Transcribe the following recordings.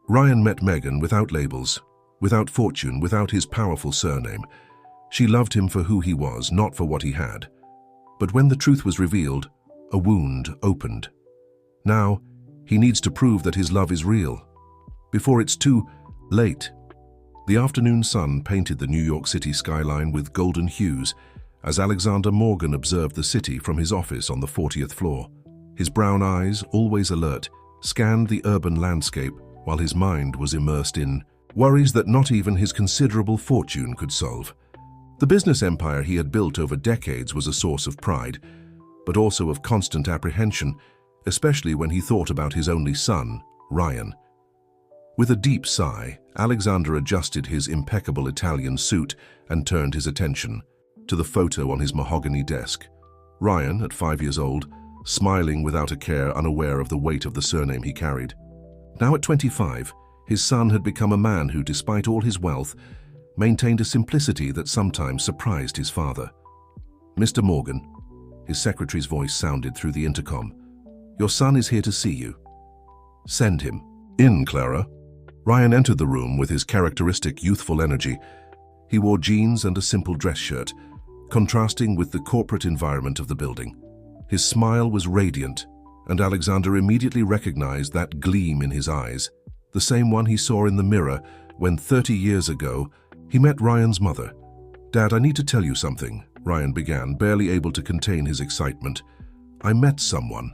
Ryan met Megan without labels, without fortune, without his powerful surname. She loved him for who he was, not for what he had. But when the truth was revealed, a wound opened. Now, he needs to prove that his love is real, before it's too late. The afternoon sun painted the New York City skyline with golden hues as Alexander Morgan observed the city from his office on the 40th floor. His brown eyes, always alert, scanned the urban landscape while his mind was immersed in worries that not even his considerable fortune could solve. The business empire he had built over decades was a source of pride, but also of constant apprehension, especially when he thought about his only son, Ryan. With a deep sigh, Alexander adjusted his impeccable Italian suit and turned his attention to the photo on his mahogany desk. Ryan, at 5 years old, smiling without a care, unaware of the weight of the surname he carried. Now at 25, his son had become a man who, despite all his wealth, maintained a simplicity that sometimes surprised his father. "Mr. Morgan," his secretary's voice sounded through the intercom. "Your son is here to see you. Send him." "In, Clara." Ryan entered the room with his characteristic youthful energy. He wore jeans and a simple dress shirt, contrasting with the corporate environment of the building. His smile was radiant, and Alexander immediately recognized that gleam in his eyes, the same one he saw in the mirror when 30 years ago he met Ryan's mother. "Dad, I need to tell you something," Ryan began, barely able to contain his excitement. "I met someone."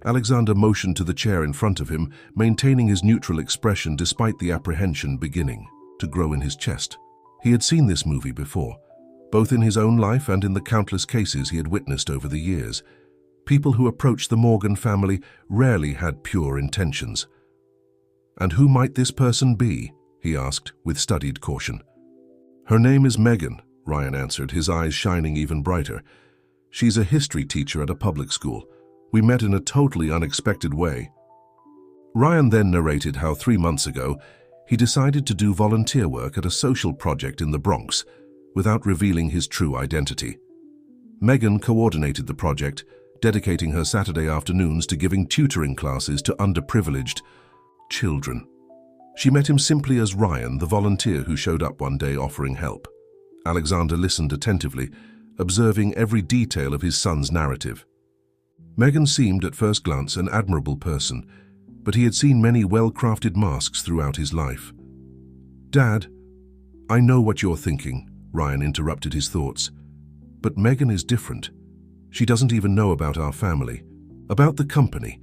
Alexander motioned to the chair in front of him, maintaining his neutral expression despite the apprehension beginning to grow in his chest. He had seen this movie before, both in his own life and in the countless cases he had witnessed over the years. People who approached the Morgan family rarely had pure intentions. "And who might this person be?" he asked with studied caution. "Her name is Megan," Ryan answered, his eyes shining even brighter. "She's a history teacher at a public school. We met in a totally unexpected way." Ryan then narrated how 3 months ago he decided to do volunteer work at a social project in the Bronx without revealing his true identity. Megan coordinated the project, dedicating her Saturday afternoons to giving tutoring classes to underprivileged children. She met him simply as Ryan, the volunteer who showed up one day offering help. Alexander listened attentively, observing every detail of his son's narrative. Megan seemed at first glance an admirable person, but he had seen many well-crafted masks throughout his life. "Dad, I know what you're thinking," Ryan interrupted his thoughts. "But Megan is different. She doesn't even know about our family, about the company.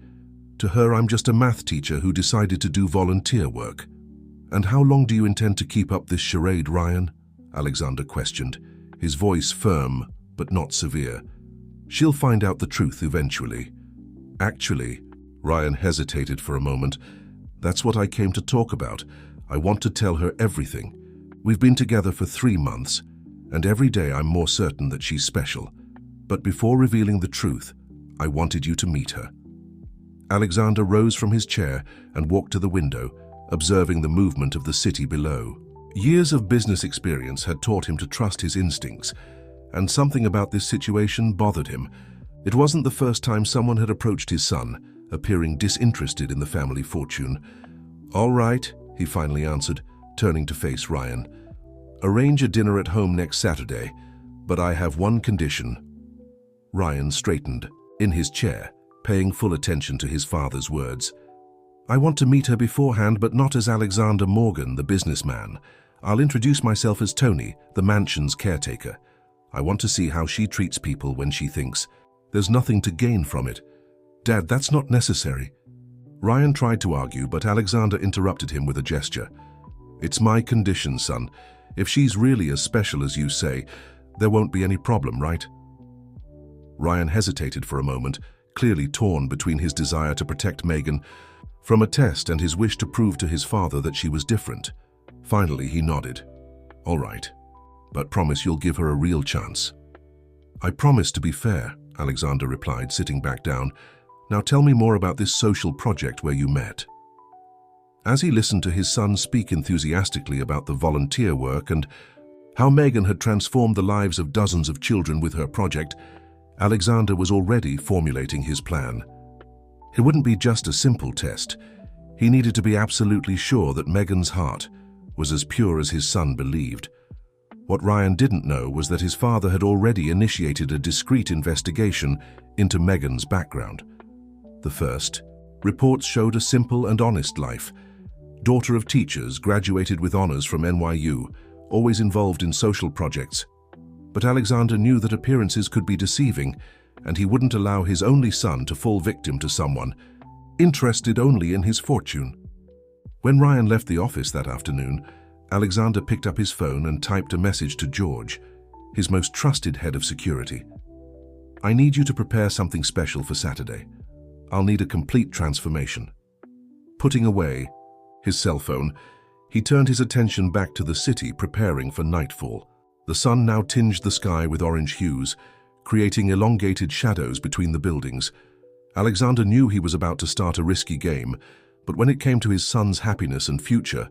To her, I'm just a math teacher who decided to do volunteer work." "And how long do you intend to keep up this charade, Ryan?" Alexander questioned, his voice firm but not severe. "She'll find out the truth eventually." "Actually," Ryan hesitated for a moment, "that's what I came to talk about. I want to tell her everything. We've been together for 3 months, and every day I'm more certain that she's special. But before revealing the truth, I wanted you to meet her." Alexander rose from his chair and walked to the window, observing the movement of the city below. Years of business experience had taught him to trust his instincts, and something about this situation bothered him. It wasn't the first time someone had approached his son, appearing disinterested in the family fortune. "All right," he finally answered, turning to face Ryan. "Arrange a dinner at home next Saturday, but I have one condition." Ryan straightened in his chair, paying full attention to his father's words. "I want to meet her beforehand, but not as Alexander Morgan, the businessman. I'll introduce myself as Tony, the mansion's caretaker. I want to see how she treats people when she thinks there's nothing to gain from it." "Dad, that's not necessary." Ryan tried to argue, but Alexander interrupted him with a gesture. "It's my condition, son. If she's really as special as you say, there won't be any problem, right?" Ryan hesitated for a moment, clearly torn between his desire to protect Megan from a test and his wish to prove to his father that she was different. Finally, he nodded. "All right, but promise you'll give her a real chance." "I promise to be fair," Alexander replied, sitting back down. "Now tell me more about this social project where you met." As he listened to his son speak enthusiastically about the volunteer work and how Megan had transformed the lives of dozens of children with her project, Alexander was already formulating his plan. It wouldn't be just a simple test. He needed to be absolutely sure that Megan's heart was as pure as his son believed. What Ryan didn't know was that his father had already initiated a discreet investigation into Megan's background. The first, reports showed a simple and honest life. Daughter of teachers, graduated with honors from NYU, always involved in social projects. But Alexander knew that appearances could be deceiving, and he wouldn't allow his only son to fall victim to someone interested only in his fortune. When Ryan left the office that afternoon, Alexander picked up his phone and typed a message to George, his most trusted head of security. "I need you to prepare something special for Saturday. I'll need a complete transformation." Putting away his cell phone, he turned his attention back to the city, preparing for nightfall. The sun now tinged the sky with orange hues, creating elongated shadows between the buildings. Alexander knew he was about to start a risky game, but when it came to his son's happiness and future,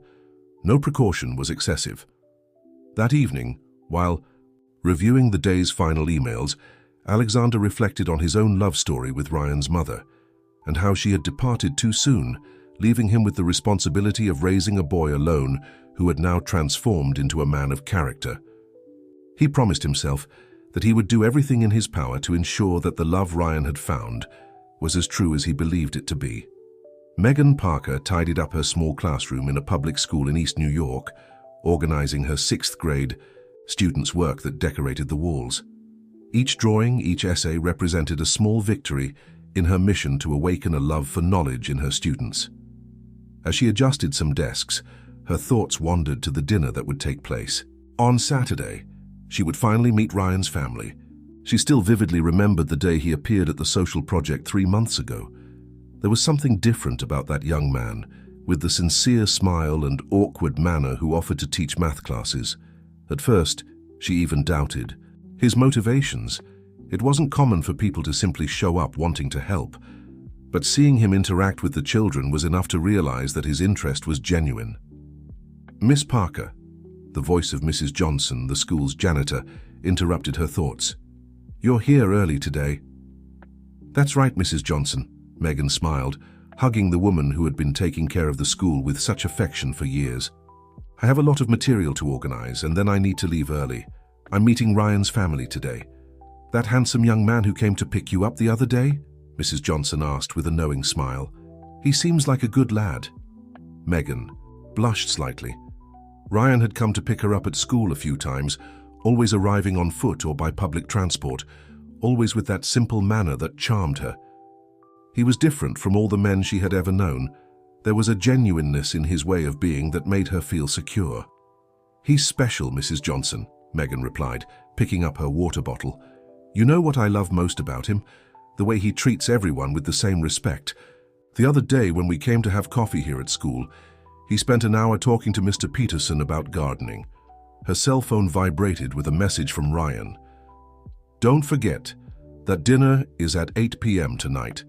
no precaution was excessive. That evening, while reviewing the day's final emails, Alexander reflected on his own love story with Ryan's mother, and how she had departed too soon, leaving him with the responsibility of raising a boy alone who had now transformed into a man of character. He promised himself that he would do everything in his power to ensure that the love Ryan had found was as true as he believed it to be. Megan Parker tidied up her small classroom in a public school in East New York, organizing her 6th grade students' work that decorated the walls. Each drawing, each essay represented a small victory in her mission to awaken a love for knowledge in her students. As she adjusted some desks, her thoughts wandered to the dinner that would take place. On Saturday, she would finally meet Ryan's family. She still vividly remembered the day he appeared at the social project 3 months ago. There was something different about that young man, with the sincere smile and awkward manner who offered to teach math classes. At first, she even doubted his motivations. It wasn't common for people to simply show up wanting to help, but seeing him interact with the children was enough to realize that his interest was genuine. "Miss Parker," the voice of Mrs. Johnson, the school's janitor, interrupted her thoughts. "You're here early today." "That's right, Mrs. Johnson," Megan smiled, hugging the woman who had been taking care of the school with such affection for years. "I have a lot of material to organize, and then I need to leave early. I'm meeting Ryan's family today." "That handsome young man who came to pick you up the other day?" Mrs. Johnson asked with a knowing smile. "He seems like a good lad." Megan blushed slightly. Ryan had come to pick her up at school a few times, always arriving on foot or by public transport, always with that simple manner that charmed her. He was different from all the men she had ever known. There was a genuineness in his way of being that made her feel secure. "He's special, Mrs. Johnson," Megan replied, picking up her water bottle. "You know what I love most about him? The way he treats everyone with the same respect. The other day when we came to have coffee here at school, he spent an hour talking to Mr. Peterson about gardening." Her cell phone vibrated with a message from Ryan. "Don't forget that dinner is at 8 p.m. tonight.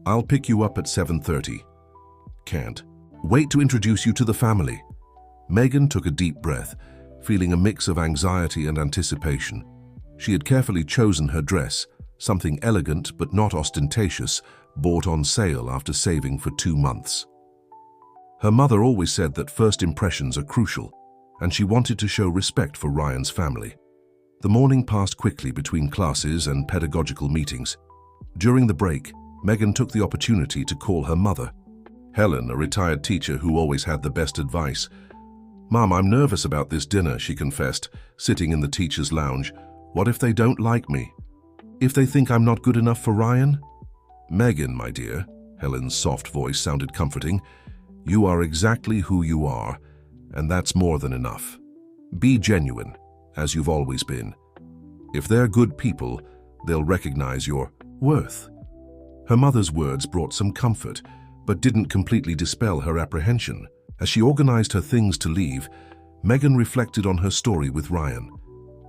I'll pick you up at 7:30. Can't wait to introduce you to the family." Megan took a deep breath, feeling a mix of anxiety and anticipation. She had carefully chosen her dress, something elegant but not ostentatious, bought on sale after saving for 2 months. Her mother always said that first impressions are crucial, and she wanted to show respect for Ryan's family. The morning passed quickly between classes and pedagogical meetings. During the break, Megan took the opportunity to call her mother. Helen, a retired teacher who always had the best advice. "Mom, I'm nervous about this dinner," she confessed, sitting in the teacher's lounge. "What if they don't like me? If they think I'm not good enough for Ryan?" "Megan, my dear," Helen's soft voice sounded comforting, "you are exactly who you are, and that's more than enough. Be genuine, as you've always been. If they're good people, they'll recognize your worth." Her mother's words brought some comfort, but didn't completely dispel her apprehension. As she organized her things to leave, Megan reflected on her story with Ryan.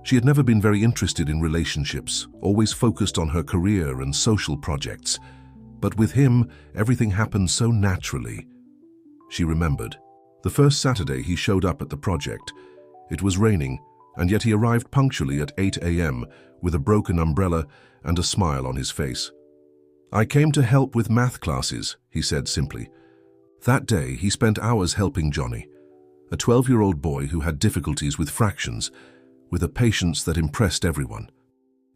She had never been very interested in relationships, always focused on her career and social projects. But with him, everything happened so naturally. She remembered. The first Saturday he showed up at the project. It was raining, and yet he arrived punctually at 8 a.m. with a broken umbrella and a smile on his face. "I came to help with math classes," he said simply. That day, he spent hours helping Johnny, a 12-year-old boy who had difficulties with fractions, with a patience that impressed everyone.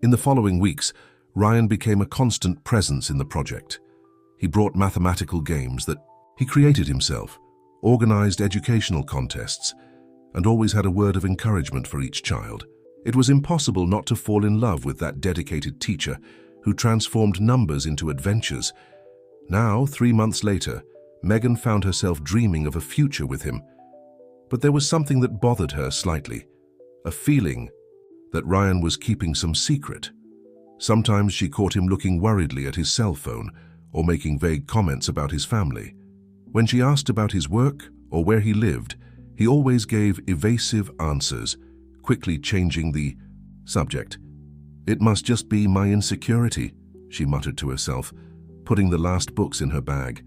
In the following weeks, Ryan became a constant presence in the project. He brought mathematical games that he created himself, organized educational contests, and always had a word of encouragement for each child. It was impossible not to fall in love with that dedicated teacher who transformed numbers into adventures. Now, 3 months later, Megan found herself dreaming of a future with him. But there was something that bothered her slightly, a feeling that Ryan was keeping some secret. Sometimes she caught him looking worriedly at his cell phone or making vague comments about his family. When she asked about his work or where he lived, he always gave evasive answers, quickly changing the subject. "It must just be my insecurity," she muttered to herself, putting the last books in her bag.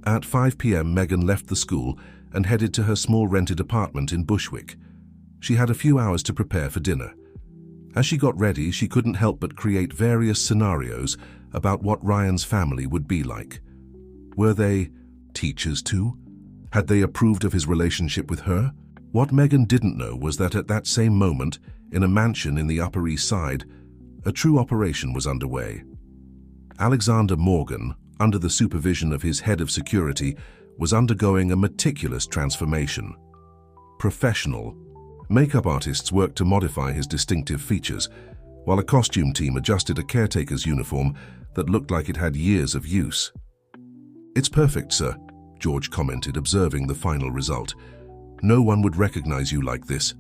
At 5 p.m., Megan left the school and headed to her small rented apartment in Bushwick. She had a few hours to prepare for dinner. As she got ready, she couldn't help but create various scenarios about what Ryan's family would be like. Were they teachers too? Had they approved of his relationship with her? What Megan didn't know was that at that same moment, in a mansion in the Upper East Side, a true operation was underway. Alexander Morgan, under the supervision of his head of security, was undergoing a meticulous transformation. Professional makeup artists worked to modify his distinctive features, while a costume team adjusted a caretaker's uniform that looked like it had years of use. "It's perfect, sir," George commented, observing the final result. "No one would recognize you like this."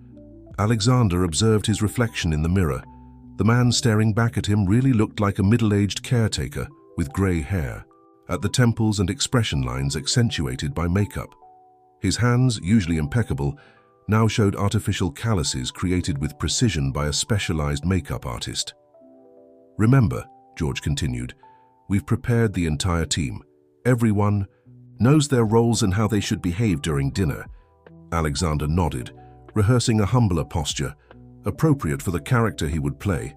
Alexander observed his reflection in the mirror. The man staring back at him really looked like a middle-aged caretaker with gray hair, at the temples and expression lines accentuated by makeup. His hands, usually impeccable, now showed artificial calluses created with precision by a specialized makeup artist. "Remember," George continued, "we've prepared the entire team. Everyone knows their roles and how they should behave during dinner." Alexander nodded, rehearsing a humbler posture, appropriate for the character he would play.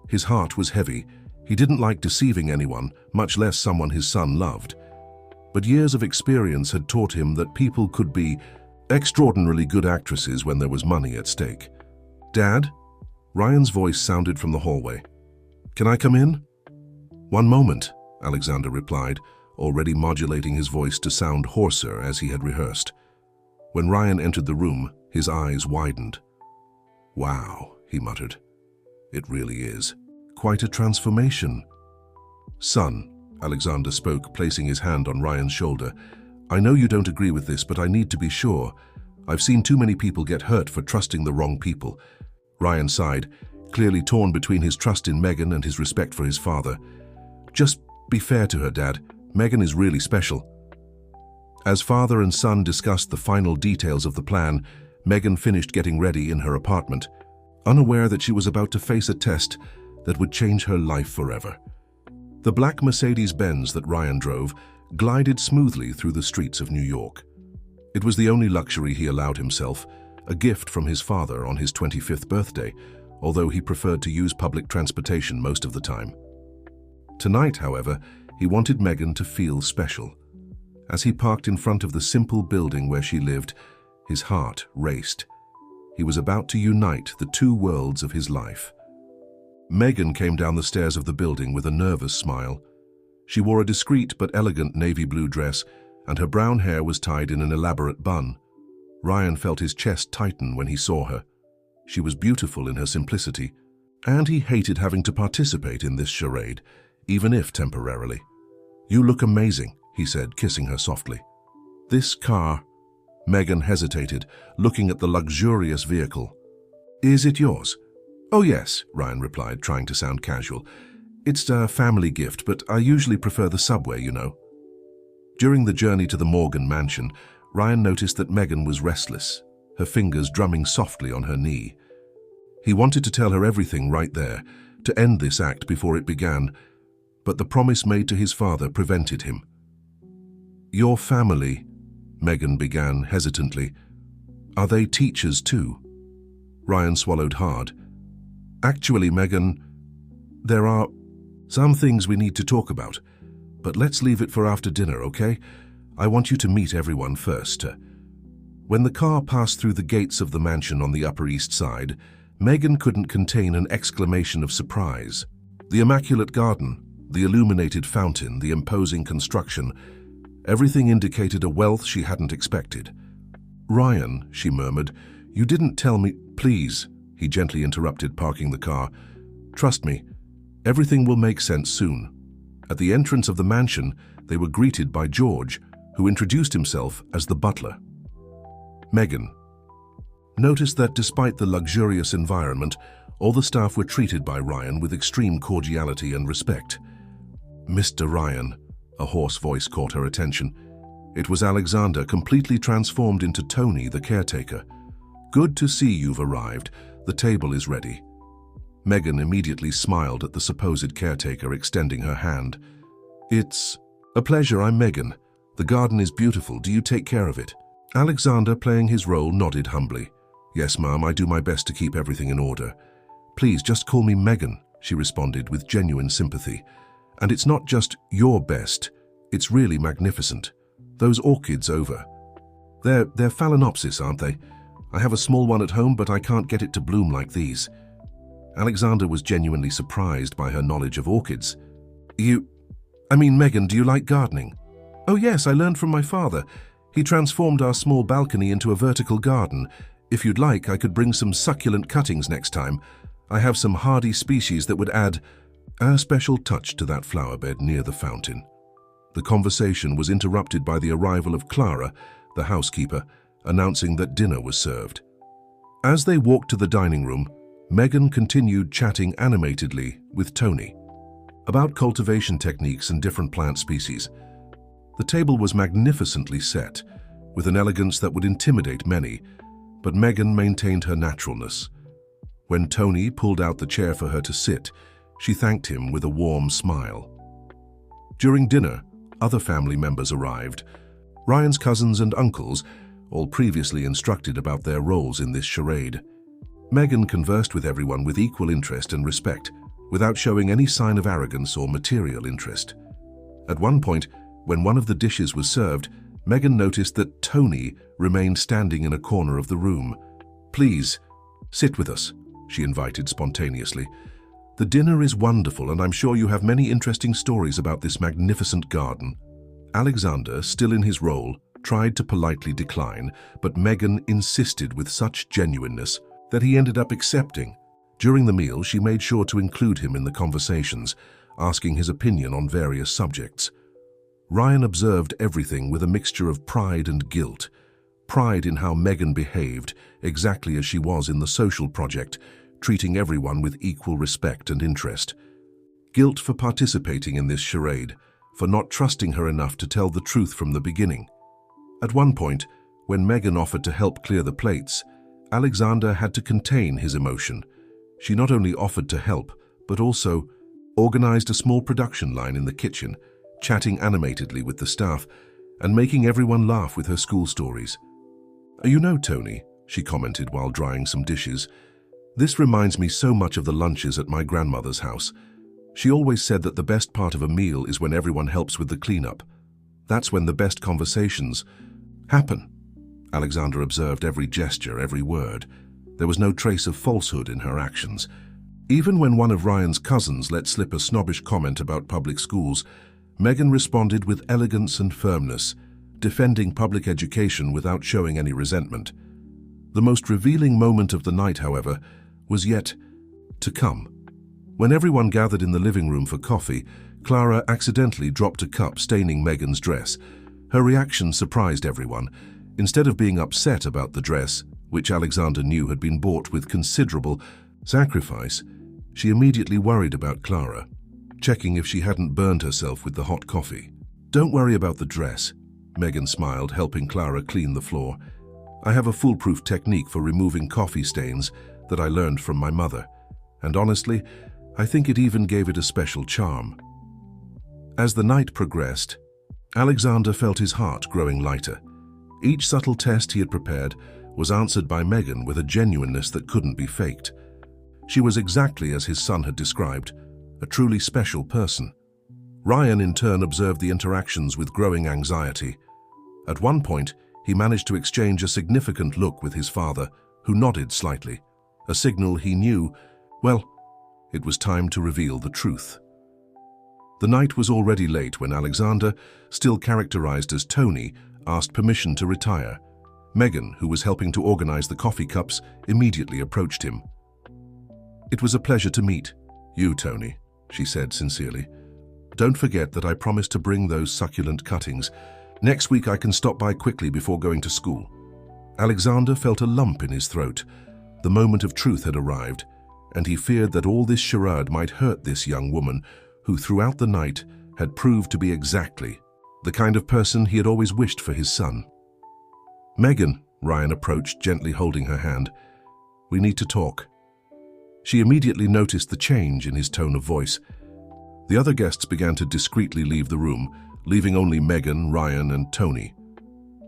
His heart was heavy. He didn't like deceiving anyone, much less someone his son loved. But years of experience had taught him that people could be extraordinarily good actresses when there was money at stake. "Dad?" Ryan's voice sounded from the hallway. "Can I come in?" "One moment," Alexander replied, already modulating his voice to sound hoarser as he had rehearsed. When Ryan entered the room, his eyes widened. "Wow," he muttered. "It really is. Quite a transformation." "Son," Alexander spoke, placing his hand on Ryan's shoulder, "I know you don't agree with this, but I need to be sure. I've seen too many people get hurt for trusting the wrong people." Ryan sighed, clearly torn between his trust in Megan and his respect for his father. "Just be fair to her, Dad. Megan is really special." As father and son discussed the final details of the plan, Megan finished getting ready in her apartment, unaware that she was about to face a test that would change her life forever. The black Mercedes-Benz that Ryan drove glided smoothly through the streets of New York. It was the only luxury he allowed himself, a gift from his father on his 25th birthday, although he preferred to use public transportation most of the time. Tonight, however, he wanted Megan to feel special. As he parked in front of the simple building where she lived, his heart raced. He was about to unite the two worlds of his life. Megan came down the stairs of the building with a nervous smile. She wore a discreet but elegant navy blue dress, and her brown hair was tied in an elaborate bun. Ryan felt his chest tighten when he saw her. She was beautiful in her simplicity, and he hated having to participate in this charade, even if temporarily. "You look amazing," he said, kissing her softly. "This car..." Megan hesitated, looking at the luxurious vehicle. "Is it yours?" "Oh yes," Ryan replied, trying to sound casual. "It's a family gift, but I usually prefer the subway, you know." During the journey to the Morgan mansion, Ryan noticed that Megan was restless, her fingers drumming softly on her knee. He wanted to tell her everything right there, to end this act before it began, but the promise made to his father prevented him. "Your family," Megan began hesitantly, "are they teachers too?" Ryan swallowed hard. "Actually, Megan, there are some things we need to talk about, but let's leave it for after dinner, okay? I want you to meet everyone first. When the car passed through the gates of the mansion on the Upper East Side, Megan couldn't contain an exclamation of surprise. The immaculate garden, the illuminated fountain, the imposing construction, everything indicated a wealth she hadn't expected. "Ryan," she murmured, "you didn't tell me—" "Please," he gently interrupted, parking the car. "Trust me, everything will make sense soon." At the entrance of the mansion, they were greeted by George, who introduced himself as the butler. Megan noticed that despite the luxurious environment, all the staff were treated by Ryan with extreme cordiality and respect. "Mr. Ryan," a hoarse voice caught her attention. It was Alexander, completely transformed into Tony, the caretaker. "Good to see you've arrived. The table is ready." Megan immediately smiled at the supposed caretaker, extending her hand. "It's a pleasure. I'm Megan. The garden is beautiful. Do you take care of it?" Alexander, playing his role, nodded humbly. "Yes, ma'am, I do my best to keep everything in order." "Please, just call me Megan," she responded with genuine sympathy. "And it's not just your best, it's really magnificent. Those orchids over. They're phalaenopsis, aren't they? I have a small one at home, but I can't get it to bloom like these." Alexander was genuinely surprised by her knowledge of orchids. Megan, do you like gardening?" "Oh yes, I learned from my father. He transformed our small balcony into a vertical garden. If you'd like, I could bring some succulent cuttings next time. I have some hardy species that would add a special touch to that flower bed near the fountain." The conversation was interrupted by the arrival of Clara, the housekeeper, announcing that dinner was served. As they walked to the dining room, Megan continued chatting animatedly with Tony about cultivation techniques and different plant species. The table was magnificently set, with an elegance that would intimidate many, but Megan maintained her naturalness. When Tony pulled out the chair for her to sit, she thanked him with a warm smile. During dinner, other family members arrived. Ryan's cousins and uncles, all previously instructed about their roles in this charade. Megan conversed with everyone with equal interest and respect, without showing any sign of arrogance or material interest. At one point, when one of the dishes was served, Megan noticed that Tony remained standing in a corner of the room. "Please, sit with us," she invited spontaneously. "The dinner is wonderful, and I'm sure you have many interesting stories about this magnificent garden." Alexander, still in his role, tried to politely decline, but Megan insisted with such genuineness that he ended up accepting. During the meal, she made sure to include him in the conversations, asking his opinion on various subjects. Ryan observed everything with a mixture of pride and guilt. Pride in how Megan behaved, exactly as she was in the social project, treating everyone with equal respect and interest. Guilt for participating in this charade, for not trusting her enough to tell the truth from the beginning. At one point, when Megan offered to help clear the plates, Alexander had to contain his emotion. She not only offered to help, but also organized a small production line in the kitchen, chatting animatedly with the staff and making everyone laugh with her school stories. "You know, Tony," she commented while drying some dishes, "this reminds me so much of the lunches at my grandmother's house. She always said that the best part of a meal is when everyone helps with the cleanup. That's when the best conversations happen." Alexander observed every gesture, every word. There was no trace of falsehood in her actions. Even when one of Ryan's cousins let slip a snobbish comment about public schools, Megan responded with elegance and firmness, defending public education without showing any resentment. The most revealing moment of the night, however, was yet to come. When everyone gathered in the living room for coffee, Clara accidentally dropped a cup, staining Megan's dress. Her reaction surprised everyone. Instead of being upset about the dress, which Alexander knew had been bought with considerable sacrifice, she immediately worried about Clara, checking if she hadn't burned herself with the hot coffee. "Don't worry about the dress," Megan smiled, helping Clara clean the floor. "I have a foolproof technique for removing coffee stains that I learned from my mother, and honestly, I think it even gave it a special charm." As the night progressed, Alexander felt his heart growing lighter. Each subtle test he had prepared was answered by Megan with a genuineness that couldn't be faked. She was exactly as his son had described, a truly special person. Ryan in turn observed the interactions with growing anxiety. At one point, he managed to exchange a significant look with his father, who nodded slightly, a signal he knew, well, it was time to reveal the truth. The night was already late when Alexander, still characterized as Tony, asked permission to retire. Megan, who was helping to organize the coffee cups, immediately approached him. "It was a pleasure to meet you, Tony," she said sincerely. "Don't forget that I promised to bring those succulent cuttings. Next week I can stop by quickly before going to school." Alexander felt a lump in his throat. The moment of truth had arrived, and he feared that all this charade might hurt this young woman who throughout the night had proved to be exactly the kind of person he had always wished for his son. "Megan," Ryan approached, gently holding her hand. "We need to talk." She immediately noticed the change in his tone of voice. The other guests began to discreetly leave the room, leaving only Megan, Ryan, and Tony.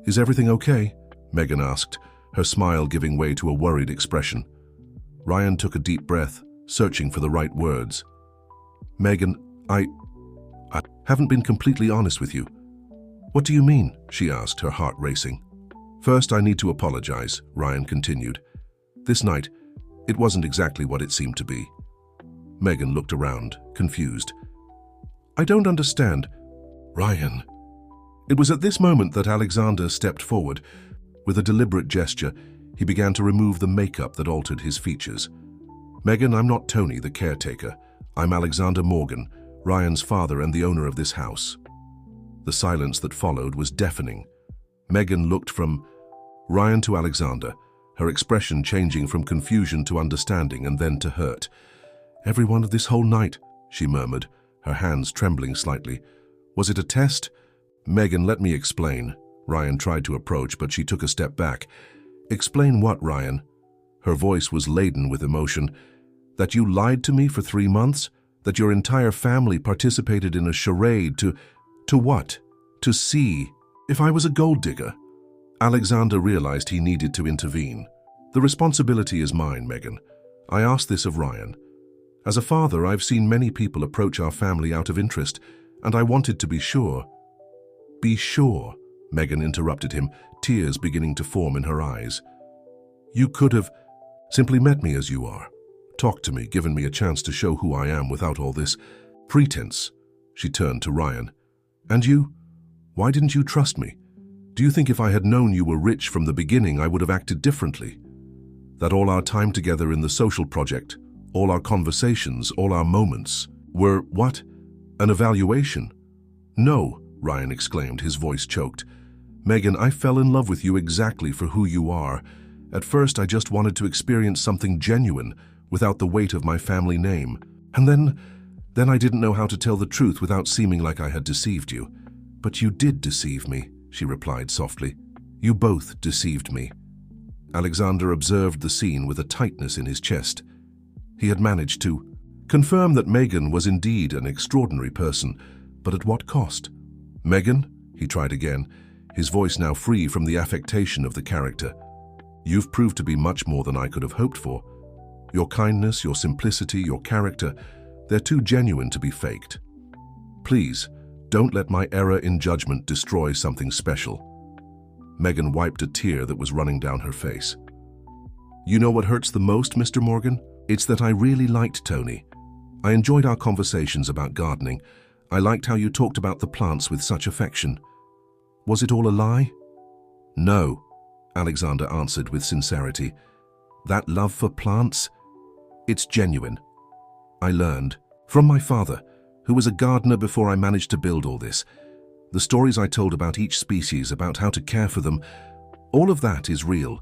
"Is everything okay?" Megan asked, her smile giving way to a worried expression. Ryan took a deep breath, searching for the right words. "Megan, I haven't been completely honest with you." "What do you mean?" she asked, her heart racing. "First, I need to apologize," Ryan continued. "This night, it wasn't exactly what it seemed to be." Megan looked around, confused. "I don't understand." "Ryan." It was at this moment that Alexander stepped forward. With a deliberate gesture, he began to remove the makeup that altered his features. "Megan, I'm not Tony, the caretaker. I'm Alexander Morgan, Ryan's father and the owner of this house." The silence that followed was deafening. Megan looked from Ryan to Alexander, her expression changing from confusion to understanding and then to hurt. "Everyone of this whole night," she murmured, her hands trembling slightly. "Was it a test?" "Megan, let me explain." Ryan tried to approach, but she took a step back. "Explain what, Ryan?" Her voice was laden with emotion. "That you lied to me for 3 months? That your entire family participated in a charade to what? To see if I was a gold digger?" Alexander realized he needed to intervene. "The responsibility is mine, Megan. I asked this of Ryan. As a father, I've seen many people approach our family out of interest, and I wanted to be sure." "Be sure," Megan interrupted him, tears beginning to form in her eyes. "You could have simply met me as you are, talked to me, given me a chance to show who I am without all this pretense." She turned to Ryan. "And you? Why didn't you trust me? Do you think if I had known you were rich from the beginning, I would have acted differently? That all our time together in the social project, all our conversations, all our moments, were, what? An evaluation?" "No," Ryan exclaimed, his voice choked. "Megan, I fell in love with you exactly for who you are. At first, I just wanted to experience something genuine, without the weight of my family name. And then I didn't know how to tell the truth without seeming like I had deceived you. But you did deceive me," she replied softly. "You both deceived me." Alexander observed the scene with a tightness in his chest. He had managed to confirm that Megan was indeed an extraordinary person, but at what cost? "Megan," he tried again, his voice now free from the affectation of the character. "You've proved to be much more than I could have hoped for. Your kindness, your simplicity, your character, they're too genuine to be faked. Please, don't let my error in judgment destroy something special." Megan wiped a tear that was running down her face. "You know what hurts the most, Mr. Morgan? It's that I really liked Tony. I enjoyed our conversations about gardening. I liked how you talked about the plants with such affection. Was it all a lie?" "No," Alexander answered with sincerity. "That love for plants, it's genuine. I learned from my father, who was a gardener before I managed to build all this. The stories I told about each species, about how to care for them, all of that is real."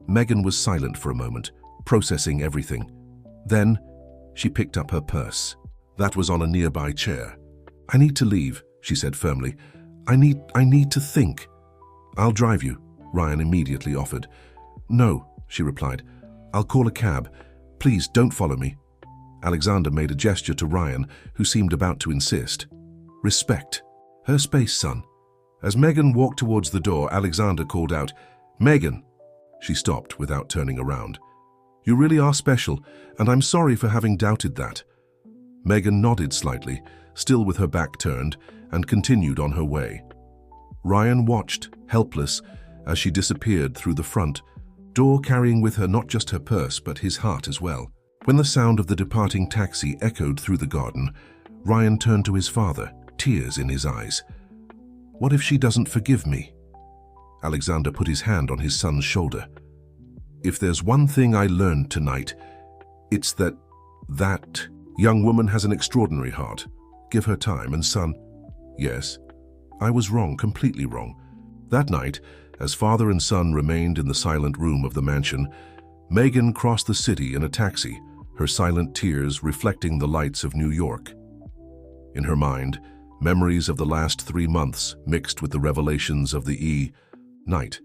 Megan was silent for a moment, processing everything. Then she picked up her purse. That was on a nearby chair. "I need to leave," she said firmly. I need to think." "I'll drive you," Ryan immediately offered. "No," she replied. "I'll call a cab. Please don't follow me." Alexander made a gesture to Ryan, who seemed about to insist. "Respect her space, son." As Megan walked towards the door, Alexander called out, "Megan!" She stopped without turning around. "You really are special, and I'm sorry for having doubted that." Megan nodded slightly, still with her back turned, and continued on her way. Ryan watched, helpless, as she disappeared through the front door, carrying with her not just her purse but his heart as well. When the sound of the departing taxi echoed through the garden, Ryan turned to his father, tears in his eyes. "What if she doesn't forgive me?" Alexander put his hand on his son's shoulder. "If there's one thing I learned tonight, it's that young woman has an extraordinary heart. Give her time, and son, yes, I was wrong, completely wrong." That night, as father and son remained in the silent room of the mansion, Megan crossed the city in a taxi, her silent tears reflecting the lights of New York. In her mind, memories of the last 3 months mixed with the revelations of the night,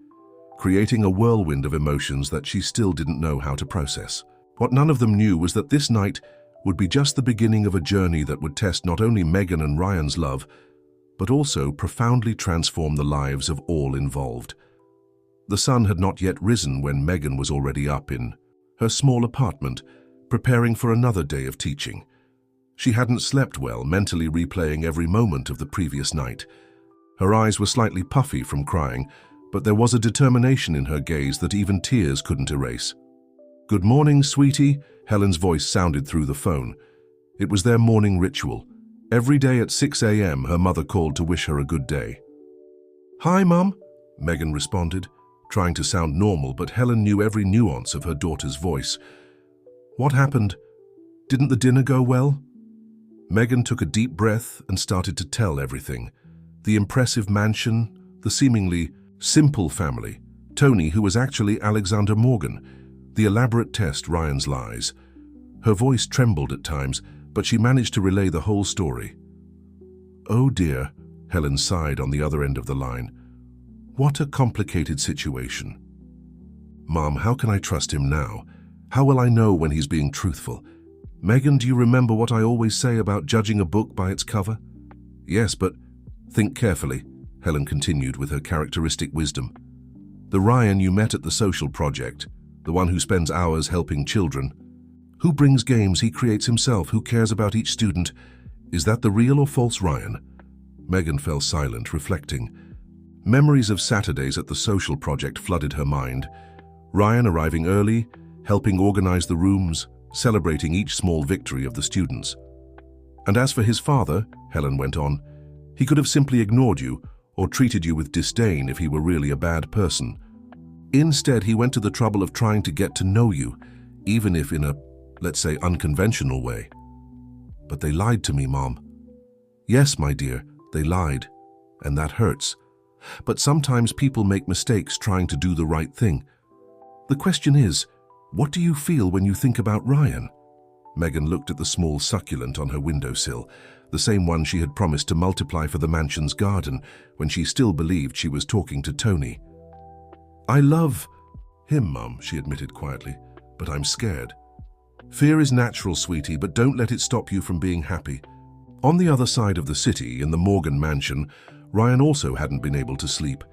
creating a whirlwind of emotions that she still didn't know how to process. What none of them knew was that this night would be just the beginning of a journey that would test not only Megan and Ryan's love, but also profoundly transform the lives of all involved. The sun had not yet risen when Megan was already up in her small apartment, preparing for another day of teaching. She hadn't slept well, mentally replaying every moment of the previous night. Her eyes were slightly puffy from crying, but there was a determination in her gaze that even tears couldn't erase. "Good morning, sweetie," Helen's voice sounded through the phone. It was their morning ritual. Every day at 6 a.m., her mother called to wish her a good day. "Hi, Mum," Megan responded, trying to sound normal, but Helen knew every nuance of her daughter's voice. "What happened? Didn't the dinner go well?" Megan took a deep breath and started to tell everything. The impressive mansion, the seemingly simple family, Tony, who was actually Alexander Morgan, the elaborate test, Ryan's lies. Her voice trembled at times, but she managed to relay the whole story. "Oh dear," Helen sighed on the other end of the line. "What a complicated situation. Mom, how can I trust him now? How will I know when he's being truthful? Megan, do you remember what I always say about judging a book by its cover?" "Yes, but think carefully," Helen continued with her characteristic wisdom. "The Ryan you met at the social project, the one who spends hours helping children, who brings games he creates himself, who cares about each student, is that the real or false Ryan?" Megan fell silent, reflecting. Memories of Saturdays at the social project flooded her mind. Ryan arriving early, helping organize the rooms, celebrating each small victory of the students. "And as for his father," Helen went on, "he could have simply ignored you or treated you with disdain if he were really a bad person. Instead, he went to the trouble of trying to get to know you, even if in a, let's say, unconventional way." "But they lied to me, Mom." "Yes, my dear, they lied, and that hurts. But sometimes people make mistakes trying to do the right thing. The question is, what do you feel when you think about Ryan?" Megan looked at the small succulent on her windowsill, the same one she had promised to multiply for the mansion's garden when she still believed she was talking to Tony. "I love him, Mum," she admitted quietly, "but I'm scared." "Fear is natural, sweetie, but don't let it stop you from being happy." On the other side of the city, in the Morgan mansion, Ryan also hadn't been able to sleep.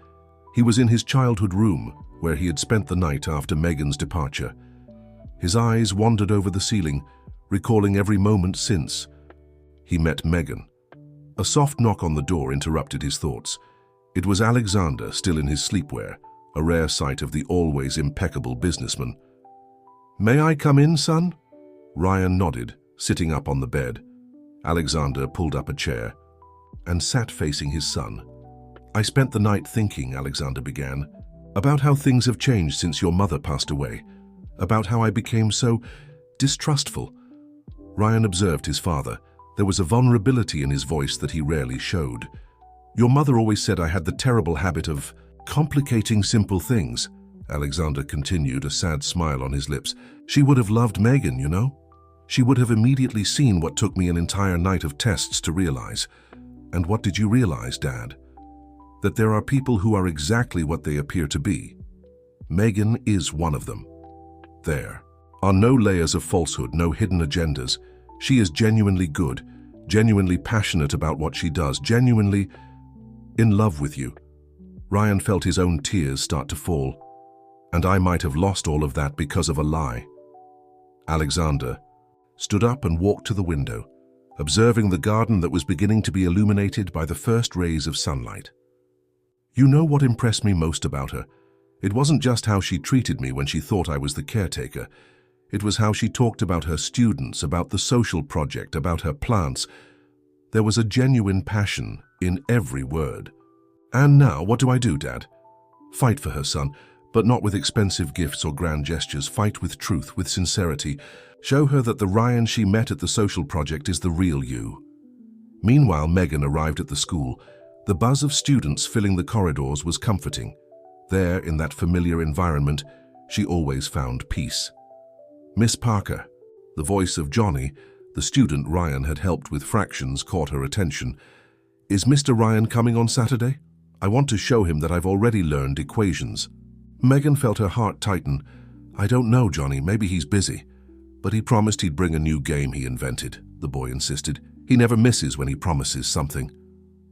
He was in his childhood room, where he had spent the night after Megan's departure. His eyes wandered over the ceiling, recalling every moment since he met Megan. A soft knock on the door interrupted his thoughts. It was Alexander, still in his sleepwear, a rare sight of the always impeccable businessman. "May I come in, son?" Ryan nodded, sitting up on the bed. Alexander pulled up a chair and sat facing his son. "I spent the night thinking," Alexander began, "about how things have changed since your mother passed away, about how I became so distrustful." Ryan observed his father. There was a vulnerability in his voice that he rarely showed. "Your mother always said I had the terrible habit of complicating simple things," Alexander continued, a sad smile on his lips. "She would have loved Megan, you know? She would have immediately seen what took me an entire night of tests to realize. And what did you realize, Dad? That there are people who are exactly what they appear to be. Megan is one of them. There are no layers of falsehood, no hidden agendas. She is genuinely good, genuinely passionate about what she does, genuinely in love with you." Ryan felt his own tears start to fall. "And I might have lost all of that because of a lie." Alexander stood up and walked to the window, observing the garden that was beginning to be illuminated by the first rays of sunlight. You know what impressed me most about her? It wasn't just how she treated me when she thought I was the caretaker. It was how she talked about her students, about the social project, about her plants. There was a genuine passion in every word. And now, what do I do, Dad? Fight for her, son, but not with expensive gifts or grand gestures. Fight with truth, with sincerity. Show her that the Ryan she met at the social project is the real you. Meanwhile, Megan arrived at the school. The buzz of students filling the corridors was comforting. There, in that familiar environment, she always found peace. Miss Parker, the voice of Johnny, the student Ryan had helped with fractions, caught her attention. Is Mr. Ryan coming on Saturday? I want to show him that I've already learned equations. Megan felt her heart tighten. I don't know, Johnny, maybe he's busy. But he promised he'd bring a new game he invented, the boy insisted. He never misses when he promises something.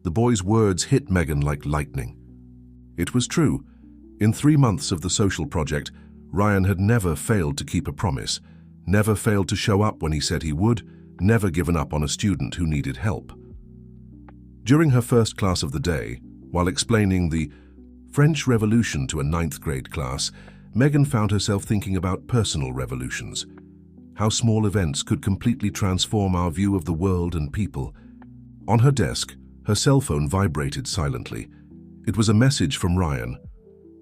The boy's words hit Megan like lightning. It was true. In 3 months of the social project, Ryan had never failed to keep a promise, never failed to show up when he said he would, never given up on a student who needed help. During her first class of the day, while explaining the French Revolution to a 9th grade class, Megan found herself thinking about personal revolutions, how small events could completely transform our view of the world and people. On her desk, her cell phone vibrated silently. It was a message from Ryan.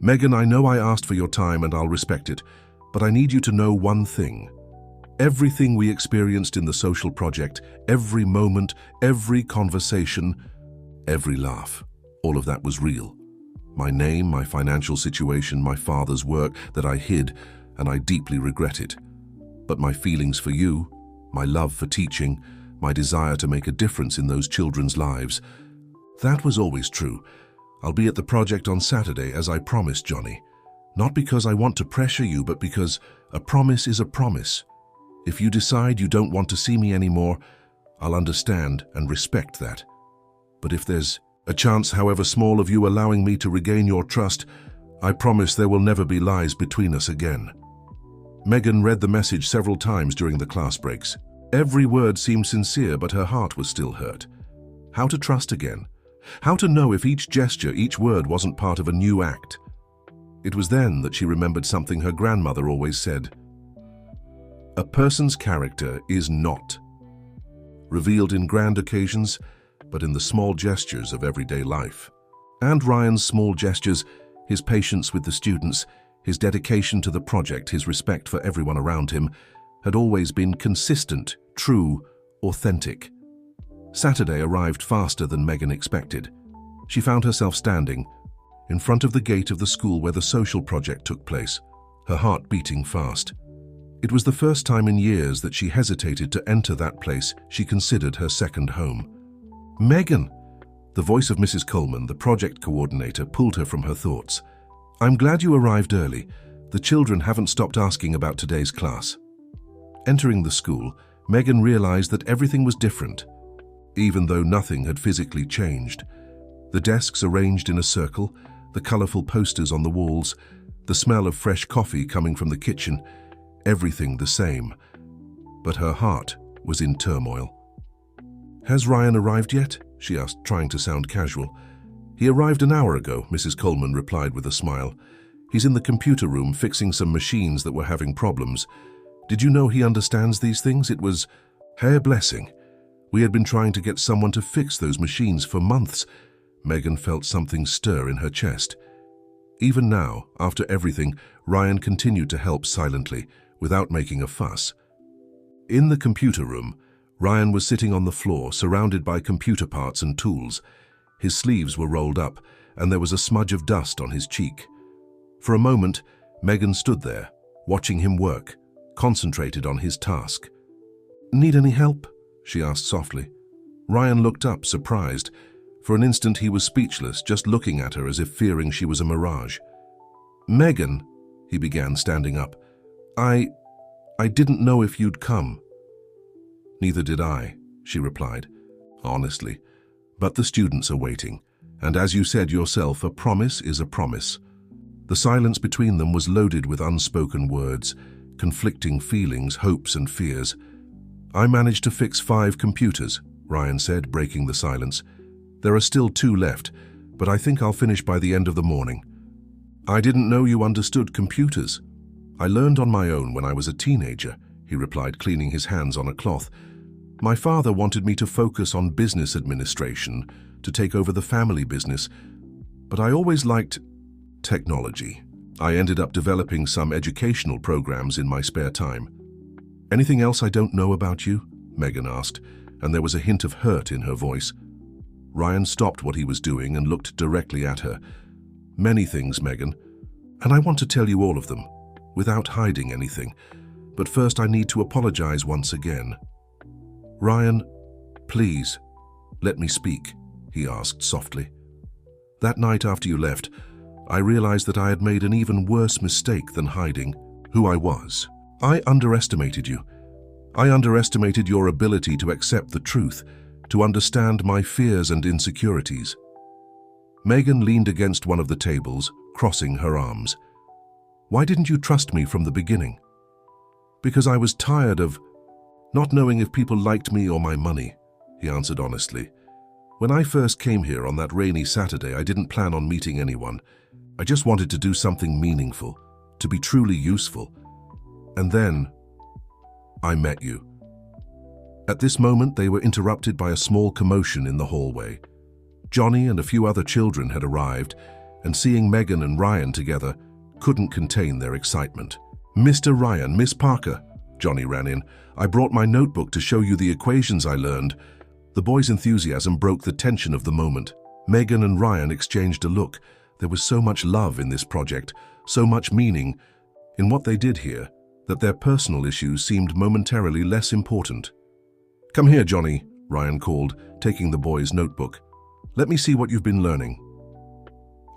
Megan, I know I asked for your time and I'll respect it, but I need you to know one thing. Everything we experienced in the social project, every moment, every conversation, every laugh, all of that was real. My name, my financial situation, my father's work that I hid, and I deeply regret it. But my feelings for you, my love for teaching, my desire to make a difference in those children's lives, that was always true. I'll be at the project on Saturday as I promised, Johnny. Not because I want to pressure you, but because a promise is a promise. If you decide you don't want to see me anymore, I'll understand and respect that. But if there's a chance, however small, of you allowing me to regain your trust, I promise there will never be lies between us again. Megan read the message several times during the class breaks. Every word seemed sincere, but her heart was still hurt. How to trust again? How to know if each gesture, each word wasn't part of a new act? It was then that she remembered something her grandmother always said. A person's character is not revealed in grand occasions, but in the small gestures of everyday life. And Ryan's small gestures, his patience with the students, his dedication to the project, his respect for everyone around him, had always been consistent, true, authentic. Saturday arrived faster than Megan expected. She found herself standing in front of the gate of the school where the social project took place, her heart beating fast. It was the first time in years that she hesitated to enter that place she considered her second home. Megan! The voice of Mrs. Coleman, the project coordinator, pulled her from her thoughts. I'm glad you arrived early. The children haven't stopped asking about today's class. Entering the school, Megan realized that everything was different, even though nothing had physically changed. The desks arranged in a circle, the colorful posters on the walls, the smell of fresh coffee coming from the kitchen, everything the same. But her heart was in turmoil. Has Ryan arrived yet? She asked, trying to sound casual. He arrived an hour ago, Mrs. Coleman replied with a smile. He's in the computer room fixing some machines that were having problems. Did you know he understands these things? It was her blessing. We had been trying to get someone to fix those machines for months. Megan felt something stir in her chest. Even now, after everything, Ryan continued to help silently, without making a fuss. In the computer room, Ryan was sitting on the floor, surrounded by computer parts and tools. His sleeves were rolled up, and there was a smudge of dust on his cheek. For a moment, Megan stood there, watching him work, concentrated on his task. Need any help? She asked softly. Ryan looked up, surprised. For an instant he was speechless, just looking at her as if fearing she was a mirage. Megan, he began, standing up. I didn't know if you'd come. Neither did I, she replied, honestly. But the students are waiting, and as you said yourself, a promise is a promise. The silence between them was loaded with unspoken words, conflicting feelings, hopes and fears. I managed to fix 5 computers, Ryan said, breaking the silence. There are still 2 left, but I think I'll finish by the end of the morning. I didn't know you understood computers. I learned on my own when I was a teenager, he replied, cleaning his hands on a cloth. My father wanted me to focus on business administration, to take over the family business, but I always liked technology. I ended up developing some educational programs in my spare time. Anything else I don't know about you? Megan asked, and there was a hint of hurt in her voice. Ryan stopped what he was doing and looked directly at her. Many things, Megan, and I want to tell you all of them, without hiding anything. But first I need to apologize once again. Ryan, please, let me speak, he asked softly. That night after you left, I realized that I had made an even worse mistake than hiding who I was. I underestimated you. I underestimated your ability to accept the truth, to understand my fears and insecurities. Megan leaned against one of the tables, crossing her arms. Why didn't you trust me from the beginning? Because I was tired of not knowing if people liked me or my money, he answered honestly. When I first came here on that rainy Saturday, I didn't plan on meeting anyone. I just wanted to do something meaningful, to be truly useful. And then I met you. At this moment, they were interrupted by a small commotion in the hallway. Johnny and a few other children had arrived, and seeing Megan and Ryan together couldn't contain their excitement. Mr. Ryan, Miss Parker, Johnny ran in. I brought my notebook to show you the equations I learned. The boys' enthusiasm broke the tension of the moment. Megan and Ryan exchanged a look. There was so much love in this project, so much meaning in what they did here, that their personal issues seemed momentarily less important. Come here, Johnny, Ryan called, taking the boy's notebook. Let me see what you've been learning.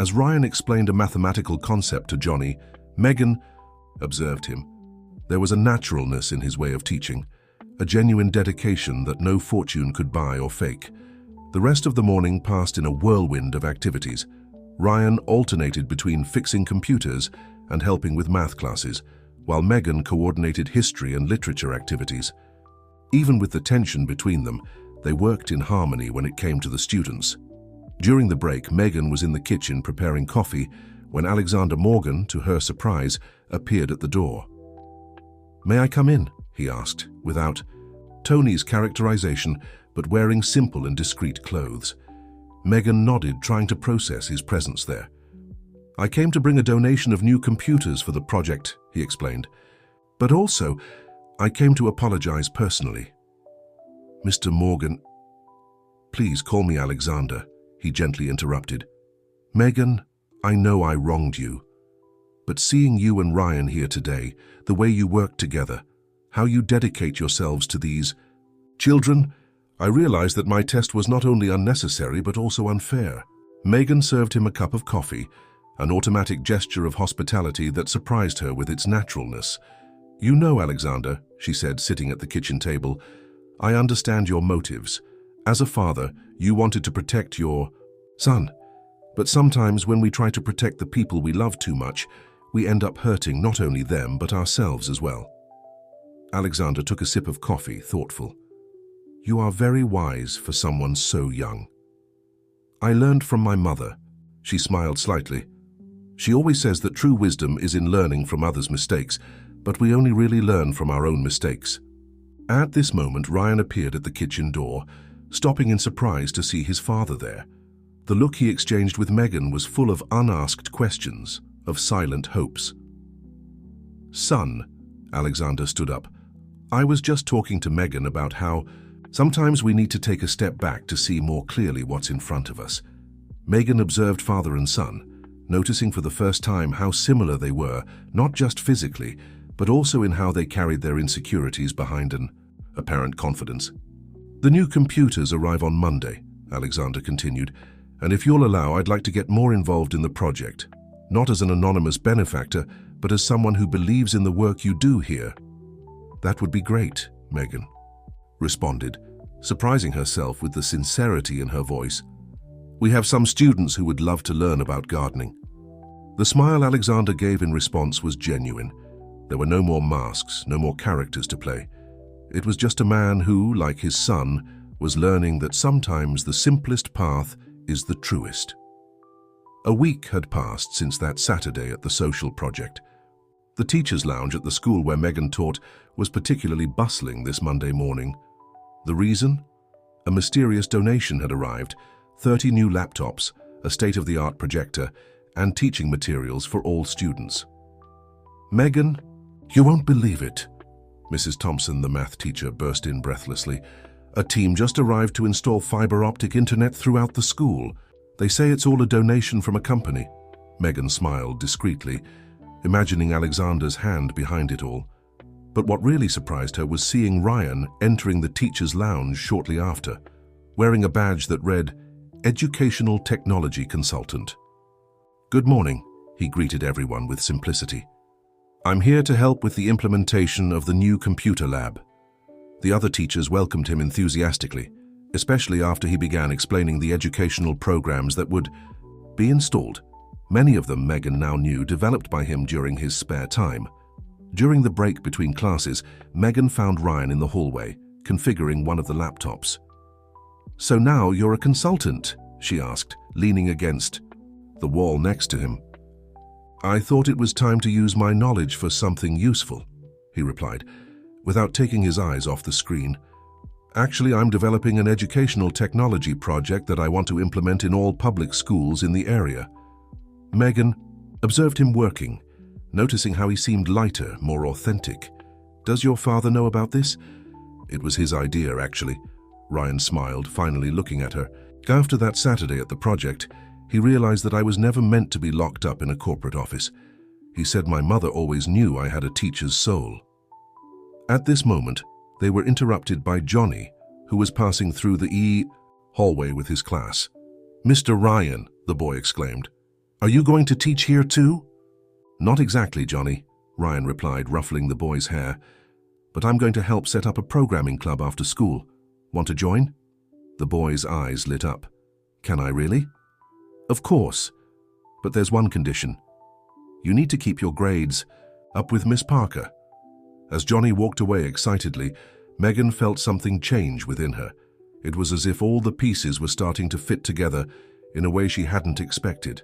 As Ryan explained a mathematical concept to Johnny, Megan observed him. There was a naturalness in his way of teaching, a genuine dedication that no fortune could buy or fake. The rest of the morning passed in a whirlwind of activities. Ryan alternated between fixing computers and helping with math classes, while Megan coordinated history and literature activities. Even with the tension between them, they worked in harmony when it came to the students. During the break, Megan was in the kitchen preparing coffee when Alexander Morgan, to her surprise, appeared at the door. May I come in? He asked, without Tony's characterization, but wearing simple and discreet clothes. Megan nodded, trying to process his presence there. I came to bring a donation of new computers for the project, he explained. But also, I came to apologize personally. Mr. Morgan, please call me Alexander, he gently interrupted. Megan, I know I wronged you. But seeing you and Ryan here today, the way you work together, how you dedicate yourselves to these children, I realized that my test was not only unnecessary but also unfair. Megan served him a cup of coffee, an automatic gesture of hospitality that surprised her with its naturalness. You know, Alexander, she said, sitting at the kitchen table, I understand your motives. As a father, you wanted to protect your son. But sometimes when we try to protect the people we love too much, we end up hurting not only them but ourselves as well. Alexander took a sip of coffee, thoughtful. You are very wise for someone so young. I learned from my mother. She smiled slightly. She always says that true wisdom is in learning from others' mistakes, but we only really learn from our own mistakes. At this moment, Ryan appeared at the kitchen door, stopping in surprise to see his father there. The look he exchanged with Megan was full of unasked questions, of silent hopes. Son, Alexander stood up. I was just talking to Megan about how sometimes we need to take a step back to see more clearly what's in front of us. Megan observed father and son, noticing for the first time how similar they were, not just physically, but also in how they carried their insecurities behind an apparent confidence. The new computers arrive on Monday, Alexander continued, and if you'll allow, I'd like to get more involved in the project, not as an anonymous benefactor, but as someone who believes in the work you do here. That would be great, Megan responded, surprising herself with the sincerity in her voice. We have some students who would love to learn about gardening. The smile Alexander gave in response was genuine. There were no more masks, no more characters to play. It was just a man who, like his son, was learning that sometimes the simplest path is the truest. A week had passed since that Saturday at the social project. The teacher's lounge at the school where Megan taught was particularly bustling this Monday morning. The reason? A mysterious donation had arrived, 30 new laptops, a state-of-the-art projector, and teaching materials for all students. Megan, you won't believe it. Mrs. Thompson, the math teacher, burst in breathlessly. A team just arrived to install fiber optic internet throughout the school. They say it's all a donation from a company. Megan smiled discreetly, imagining Alexander's hand behind it all. But what really surprised her was seeing Ryan entering the teacher's lounge shortly after, wearing a badge that read, Educational Technology Consultant. Good morning, he greeted everyone with simplicity. I'm here to help with the implementation of the new computer lab. The other teachers welcomed him enthusiastically, especially after he began explaining the educational programs that would be installed. Many of them, Megan now knew, developed by him during his spare time. During the break between classes, Megan found Ryan in the hallway, configuring one of the laptops. So now you're a consultant, she asked, leaning against the wall next to him. I thought it was time to use my knowledge for something useful, he replied, without taking his eyes off the screen. Actually, I'm developing an educational technology project that I want to implement in all public schools in the area. Megan observed him working, noticing how he seemed lighter, more authentic. Does your father know about this? It was his idea, actually. Ryan smiled, finally looking at her. After that Saturday at the project, he realized that I was never meant to be locked up in a corporate office. He said my mother always knew I had a teacher's soul. At this moment, they were interrupted by Johnny, who was passing through the hallway with his class. Mr. Ryan, the boy exclaimed. Are you going to teach here too? Not exactly, Johnny, Ryan replied, ruffling the boy's hair. But I'm going to help set up a programming club after school. Want to join? The boy's eyes lit up. Can I really? Of course. But there's one condition. You need to keep your grades up with Miss Parker. As Johnny walked away excitedly, Megan felt something change within her. It was as if all the pieces were starting to fit together in a way she hadn't expected.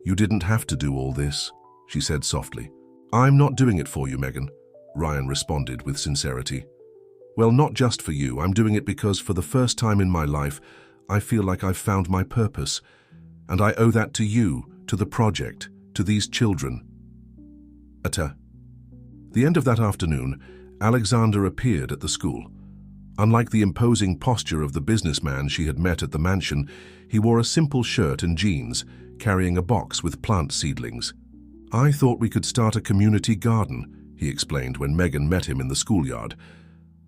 You didn't have to do all this, she said softly. I'm not doing it for you, Megan, Ryan responded with sincerity. Well, not just for you. I'm doing it because for the first time in my life, I feel like I've found my purpose. And I owe that to you, to the project, to these children. The end of that afternoon, Alexander appeared at the school. Unlike the imposing posture of the businessman she had met at the mansion, he wore a simple shirt and jeans, carrying a box with plant seedlings. I thought we could start a community garden, he explained when Megan met him in the schoolyard.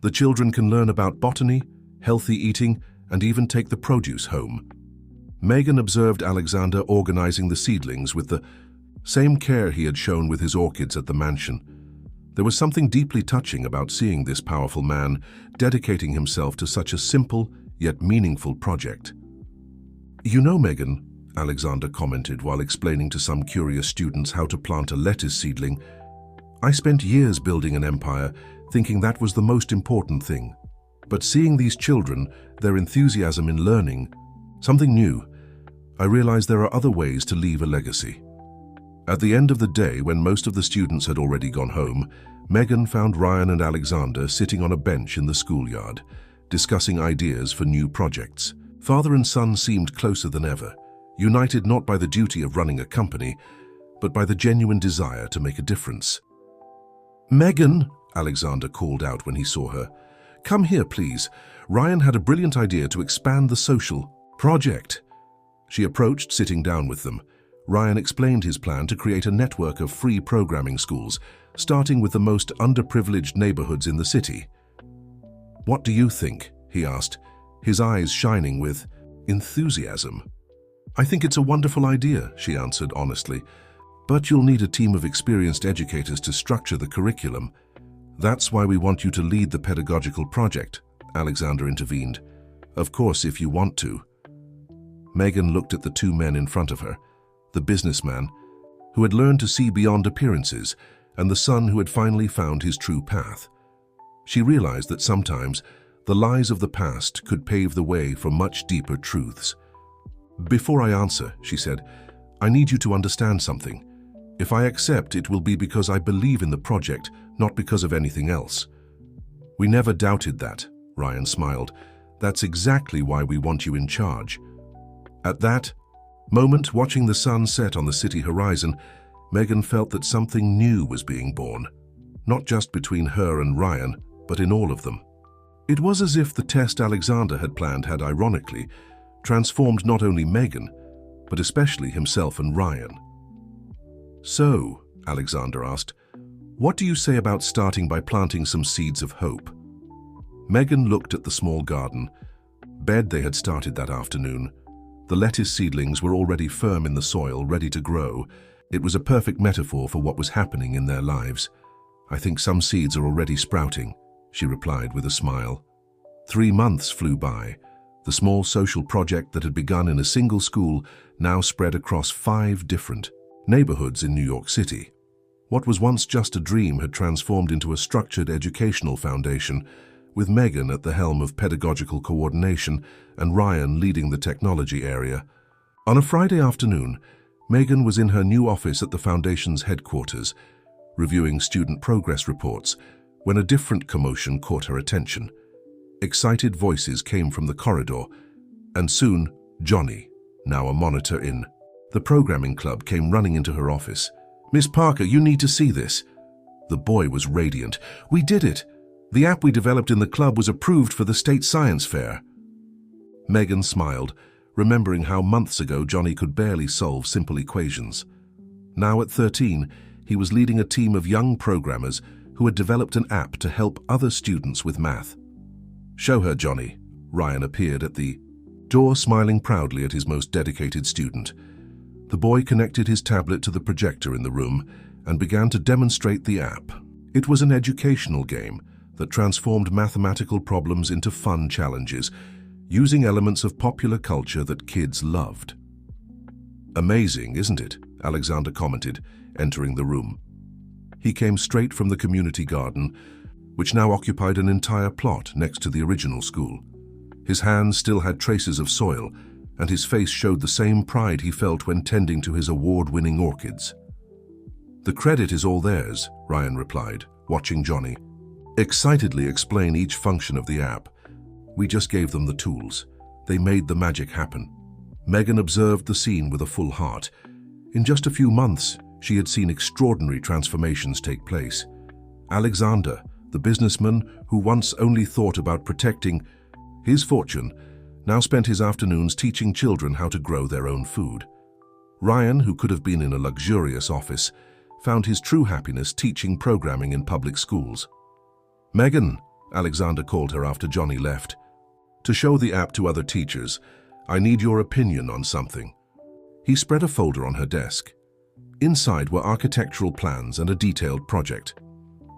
The children can learn about botany, healthy eating, and even take the produce home. Megan observed Alexander organizing the seedlings with the same care he had shown with his orchids at the mansion. There was something deeply touching about seeing this powerful man dedicating himself to such a simple yet meaningful project. You know, Megan, Alexander commented while explaining to some curious students how to plant a lettuce seedling, I spent years building an empire, thinking that was the most important thing. But seeing these children, their enthusiasm in learning, something new, I realized there are other ways to leave a legacy. At the end of the day, when most of the students had already gone home, Megan found Ryan and Alexander sitting on a bench in the schoolyard, discussing ideas for new projects. Father and son seemed closer than ever, united not by the duty of running a company, but by the genuine desire to make a difference. Megan, Alexander called out when he saw her. Come here, please. Ryan had a brilliant idea to expand the social project. She approached, sitting down with them. Ryan explained his plan to create a network of free programming schools, starting with the most underprivileged neighborhoods in the city. What do you think? He asked, his eyes shining with enthusiasm. I think it's a wonderful idea, she answered honestly, but you'll need a team of experienced educators to structure the curriculum. That's why we want you to lead the pedagogical project, Alexander intervened. Of course, if you want to. Megan looked at the two men in front of her, the businessman, who had learned to see beyond appearances, and the son who had finally found his true path. She realized that sometimes the lies of the past could pave the way for much deeper truths. Before I answer, she said, I need you to understand something. If I accept, it will be because I believe in the project, not because of anything else." "We never doubted that," Ryan smiled. "That's exactly why we want you in charge." At that moment, watching the sun set on the city horizon, Megan felt that something new was being born, not just between her and Ryan, but in all of them. It was as if the test Alexander had planned had, ironically, transformed not only Megan, but especially himself and Ryan. "So," Alexander asked, "what do you say about starting by planting some seeds of hope?" Megan looked at the small garden bed they had started that afternoon. The lettuce seedlings were already firm in the soil, ready to grow. It was a perfect metaphor for what was happening in their lives. "I think some seeds are already sprouting," she replied with a smile. 3 months flew by. The small social project that had begun in a single school now spread across 5 different neighborhoods in New York City. What was once just a dream had transformed into a structured educational foundation, with Megan at the helm of pedagogical coordination and Ryan leading the technology area. On a Friday afternoon, Megan was in her new office at the foundation's headquarters, reviewing student progress reports, when a different commotion caught her attention. Excited voices came from the corridor, and soon Johnny, now a monitor in the programming club, came running into her office. "Miss Parker, you need to see this." The boy was radiant. "We did it! The app we developed in the club was approved for the state science fair." Megan smiled, remembering how months ago Johnny could barely solve simple equations. Now at 13, he was leading a team of young programmers who had developed an app to help other students with math. "Show her, Johnny." Ryan appeared at the door, smiling proudly at his most dedicated student. The boy connected his tablet to the projector in the room and began to demonstrate the app. It was an educational game that transformed mathematical problems into fun challenges, using elements of popular culture that kids loved. "Amazing, isn't it?" Alexander commented, entering the room. He came straight from the community garden, which now occupied an entire plot next to the original school. His hands still had traces of soil, and his face showed the same pride he felt when tending to his award-winning orchids. "The credit is all theirs," Ryan replied, watching Johnny excitedly explain each function of the app. "We just gave them the tools. They made the magic happen." Megan observed the scene with a full heart. In just a few months, she had seen extraordinary transformations take place. Alexander, the businessman who once only thought about protecting his fortune, now spent his afternoons teaching children how to grow their own food. Ryan, who could have been in a luxurious office, found his true happiness teaching programming in public schools. "Megan," Alexander called her after Johnny left, "to show the app to other teachers, I need your opinion on something." He spread a folder on her desk. Inside were architectural plans and a detailed project.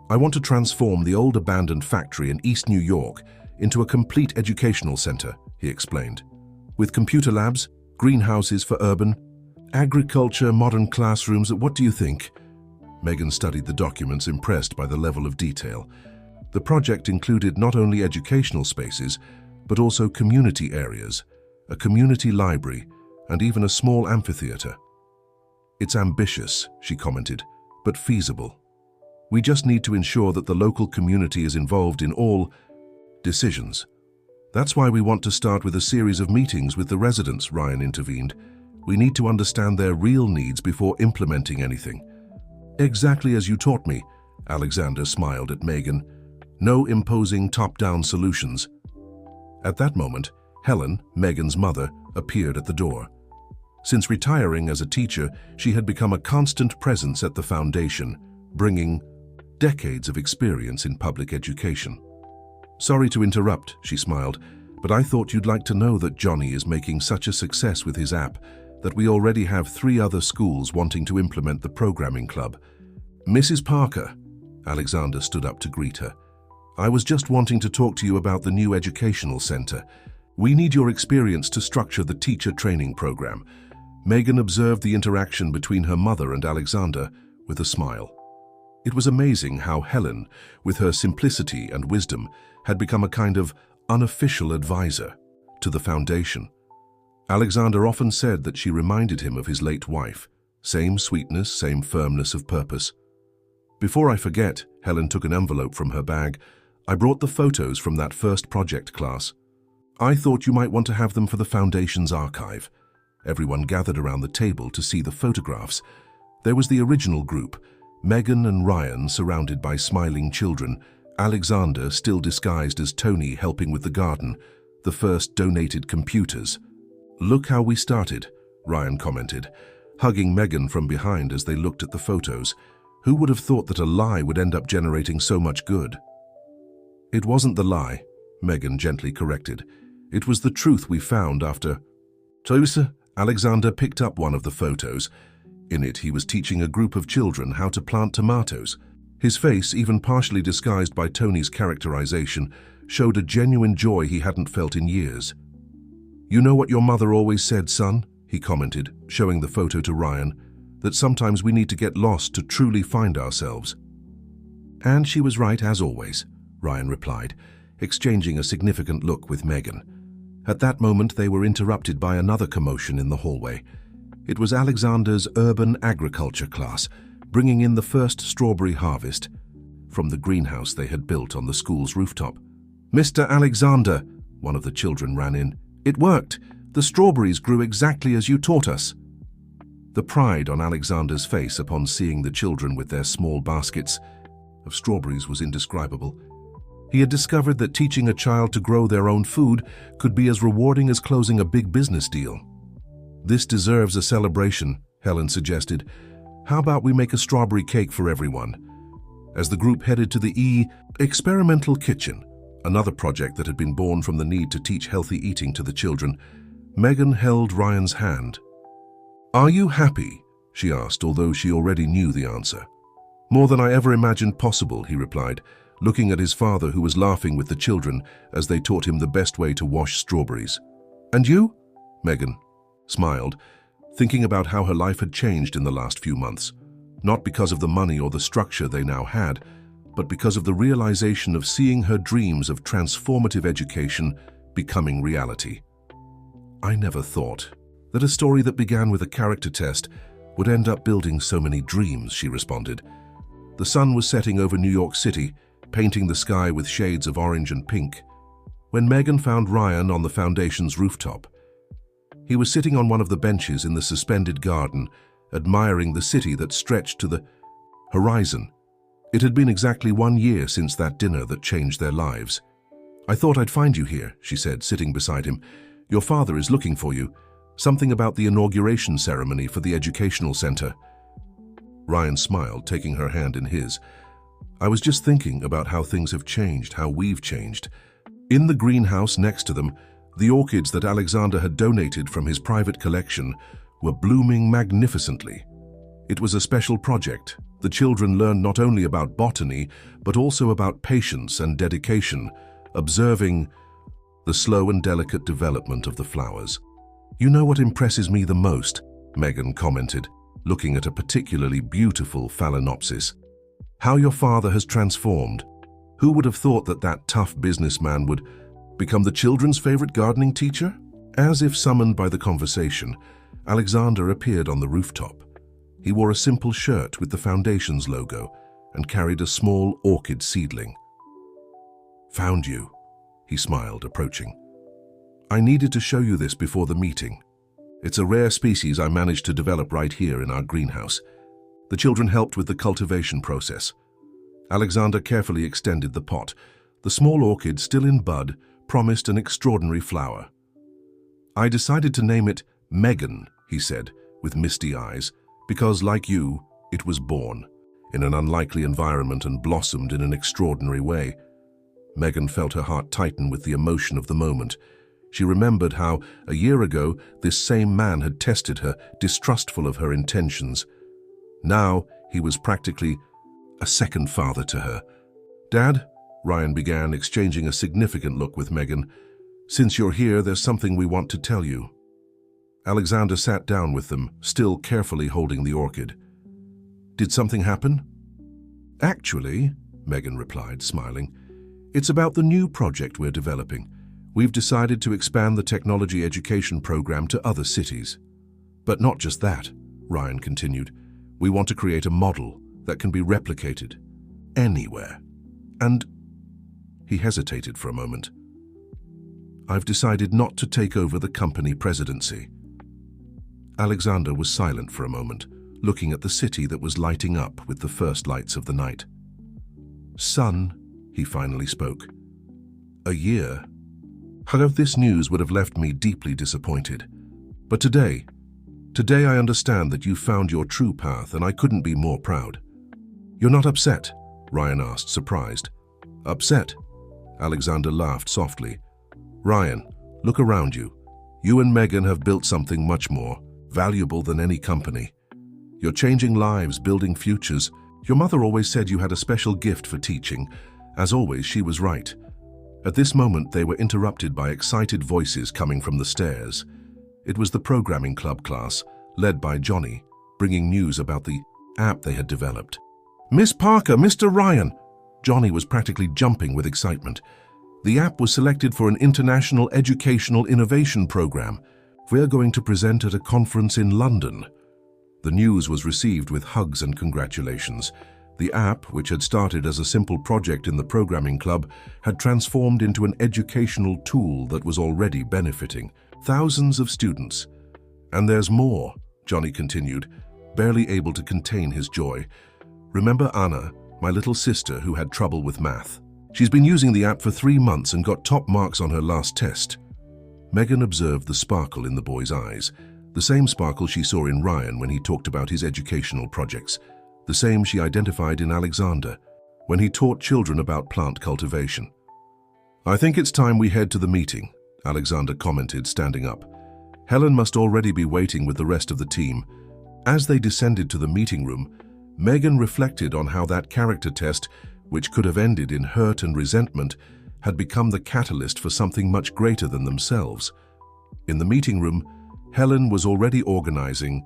"I want to transform the old abandoned factory in East New York into a complete educational center," he explained. "With computer labs, greenhouses for urban agriculture, modern classrooms. What do you think?" Megan studied the documents, impressed by the level of detail. The project included not only educational spaces, but also community areas, a community library, and even a small amphitheater. "It's ambitious," she commented, "but feasible. We just need to ensure that the local community is involved in all decisions. That's why we want to start with a series of meetings with the residents," Ryan intervened. "We need to understand their real needs before implementing anything." "Exactly as you taught me," Alexander smiled at Megan. "No imposing top-down solutions." At that moment, Helen, Megan's mother, appeared at the door. Since retiring as a teacher, she had become a constant presence at the foundation, bringing decades of experience in public education. "Sorry to interrupt," she smiled, "but I thought you'd like to know that Johnny is making such a success with his app that we already have 3 other schools wanting to implement the programming club." "Mrs. Parker," Alexander stood up to greet her, "I was just wanting to talk to you about the new educational center. We need your experience to structure the teacher training program." Megan observed the interaction between her mother and Alexander with a smile. It was amazing how Helen, with her simplicity and wisdom, had become a kind of unofficial advisor to the foundation. Alexander often said that she reminded him of his late wife. Same sweetness, same firmness of purpose. Before I forget, Helen took an envelope from her bag. I brought the photos from that first project class. I thought you might want to have them for the Foundation's archive. Everyone gathered around the table to see the photographs. There was the original group, Megan and Ryan surrounded by smiling children, Alexander still disguised as Tony helping with the garden, the first donated computers. "Look how we started," Ryan commented, hugging Megan from behind as they looked at the photos. Who would have thought that a lie would end up generating so much good? "It wasn't the lie," Megan gently corrected. "It was the truth we found after..." Alexander picked up one of the photos. In it, he was teaching a group of children how to plant tomatoes. His face, even partially disguised by Tony's characterization, showed a genuine joy he hadn't felt in years. "You know what your mother always said, son?" he commented, showing the photo to Ryan, "that sometimes we need to get lost to truly find ourselves." "And she was right as always," Ryan replied, exchanging a significant look with Megan. At that moment, they were interrupted by another commotion in the hallway. It was Alexander's urban agriculture class, bringing in the first strawberry harvest from the greenhouse they had built on the school's rooftop. "Mr. Alexander," one of the children ran in, "it worked. The strawberries grew exactly as you taught us." The pride on Alexander's face upon seeing the children with their small baskets of strawberries was indescribable. He had discovered that teaching a child to grow their own food could be as rewarding as closing a big business deal. "This deserves a celebration," Helen suggested. "How about we make a strawberry cake for everyone?" As the group headed to the experimental kitchen, another project that had been born from the need to teach healthy eating to the children, Megan held Ryan's hand. "Are you happy?" she asked, although she already knew the answer. "More than I ever imagined possible," he replied, looking at his father who was laughing with the children as they taught him the best way to wash strawberries. "And you?" Megan smiled, thinking about how her life had changed in the last few months, not because of the money or the structure they now had, but because of the realization of seeing her dreams of transformative education becoming reality. "I never thought that a story that began with a character test would end up building so many dreams," she responded. The sun was setting over New York City, painting the sky with shades of orange and pink, when Megan found Ryan on the Foundation's rooftop. He was sitting on one of the benches in the suspended garden, admiring the city that stretched to the horizon. It had been exactly 1 year since that dinner that changed their lives. "I thought I'd find you here," she said, sitting beside him. "Your father is looking for you. Something about the inauguration ceremony for the educational center." Ryan smiled, taking her hand in his. "I was just thinking about how things have changed, how we've changed." In the greenhouse next to them, the orchids that Alexander had donated from his private collection were blooming magnificently. It was a special project. The children learned not only about botany, but also about patience and dedication, observing the slow and delicate development of the flowers. "You know what impresses me the most?" Megan commented, looking at a particularly beautiful phalaenopsis. "How your father has transformed. Who would have thought that that tough businessman would become the children's favorite gardening teacher?" As if summoned by the conversation, Alexander appeared on the rooftop. He wore a simple shirt with the Foundation's logo and carried a small orchid seedling. "Found you," he smiled, approaching. "I needed to show you this before the meeting. It's a rare species I managed to develop right here in our greenhouse." The children helped with the cultivation process. Alexander carefully extended the pot. The small orchid, still in bud, promised an extraordinary flower. "I decided to name it Megan," he said, with misty eyes, "because, like you, it was born in an unlikely environment and blossomed in an extraordinary way." Megan felt her heart tighten with the emotion of the moment. She remembered how, a year ago, this same man had tested her, distrustful of her intentions. Now, he was practically a second father to her. "Dad," Ryan began, exchanging a significant look with Megan, "since you're here, there's something we want to tell you." Alexander sat down with them, still carefully holding the orchid. "Did something happen?" "Actually," Megan replied, smiling, "it's about the new project we're developing. We've decided to expand the technology education program to other cities. But not just that, Ryan continued. We want to create a model that can be replicated anywhere. And he hesitated for a moment. I've decided not to take over the company presidency. Alexander was silent for a moment, looking at the city that was lighting up with the first lights of the night. Son, he finally spoke. A year? How this news would have left me deeply disappointed. But today I understand that you found your true path, and I couldn't be more proud. You're not upset? Ryan asked, surprised. Upset? Alexander laughed softly. Ryan, look around you. You and Megan have built something much more valuable than any company. You're changing lives, building futures. Your mother always said you had a special gift for teaching. As always, she was right. At this moment, they were interrupted by excited voices coming from the stairs. It was the programming club class, led by Johnny, bringing news about the app they had developed. Miss Parker, Mr. Ryan! Johnny was practically jumping with excitement. The app was selected for an international educational innovation program. We're going to present at a conference in London. The news was received with hugs and congratulations. The app, which had started as a simple project in the programming club, had transformed into an educational tool that was already benefiting thousands of students. And there's more, Johnny continued, barely able to contain his joy. Remember Anna, my little sister who had trouble with math? She's been using the app for 3 months and got top marks on her last test. Megan observed the sparkle in the boy's eyes, the same sparkle she saw in Ryan when he talked about his educational projects, the same she identified in Alexander when he taught children about plant cultivation. I think it's time we head to the meeting, Alexander commented, standing up. Helen must already be waiting with the rest of the team. As they descended to the meeting room, Megan reflected on how that character test, which could have ended in hurt and resentment, had become the catalyst for something much greater than themselves. In the meeting room, Helen was already organizing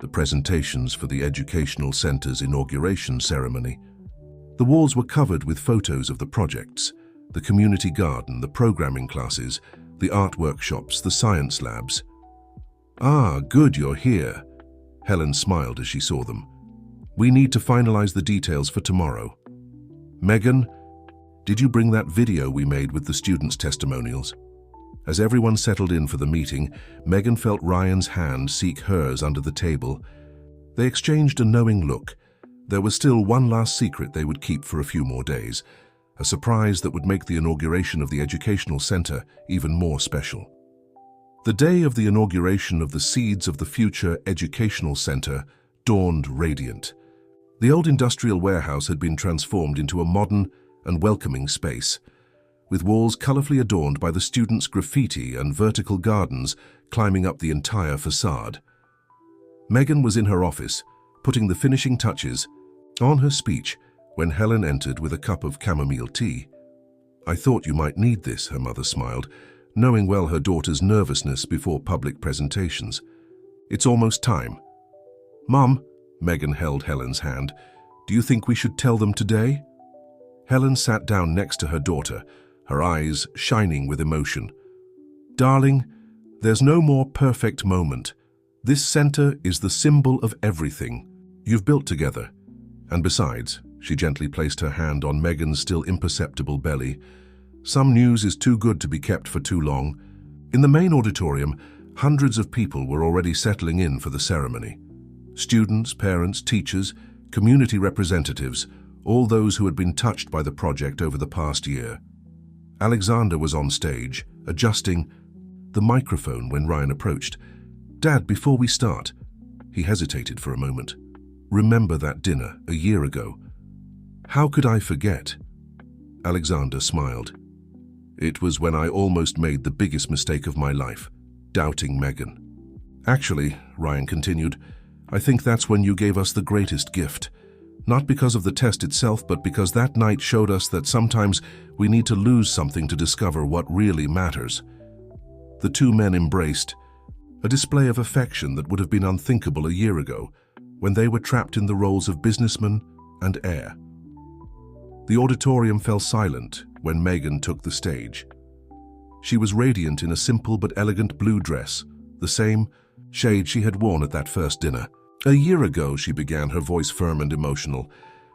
the presentations for the Educational Center's inauguration ceremony. The walls were covered with photos of the projects, the community garden, the programming classes, the art workshops, the science labs. Ah, good you're here. Helen smiled as she saw them. We need to finalize the details for tomorrow. Megan, did you bring that video we made with the students' testimonials? As everyone settled in for the meeting, Megan felt Ryan's hand seek hers under the table. They exchanged a knowing look. There was still one last secret they would keep for a few more days, a surprise that would make the inauguration of the Educational Center even more special. The day of the inauguration of the Seeds of the Future Educational Center dawned radiant. The old industrial warehouse had been transformed into a modern and welcoming space, with walls colorfully adorned by the students' graffiti and vertical gardens climbing up the entire facade. Megan was in her office, putting the finishing touches on her speech when Helen entered with a cup of chamomile tea. I thought you might need this, her mother smiled, knowing well her daughter's nervousness before public presentations. It's almost time. Mum, Megan held Helen's hand, do you think we should tell them today? Helen sat down next to her daughter, her eyes shining with emotion. Darling, there's no more perfect moment. This center is the symbol of everything you've built together. And besides, she gently placed her hand on Megan's still imperceptible belly, some news is too good to be kept for too long. In the main auditorium, hundreds of people were already settling in for the ceremony. Students, parents, teachers, community representatives, all those who had been touched by the project over the past year. Alexander was on stage, adjusting the microphone when Ryan approached. Dad, before we start, he hesitated for a moment. Remember that dinner a year ago? How could I forget? Alexander smiled. It was when I almost made the biggest mistake of my life, doubting Megan. Actually, Ryan continued, I think that's when you gave us the greatest gift. Not because of the test itself, but because that night showed us that sometimes we need to lose something to discover what really matters. The two men embraced, a display of affection that would have been unthinkable a year ago, when they were trapped in the roles of businessman and heir. The auditorium fell silent when Megan took the stage. She was radiant in a simple but elegant blue dress, the same shade she had worn at that first dinner. "A year ago," she began, her voice firm and emotional,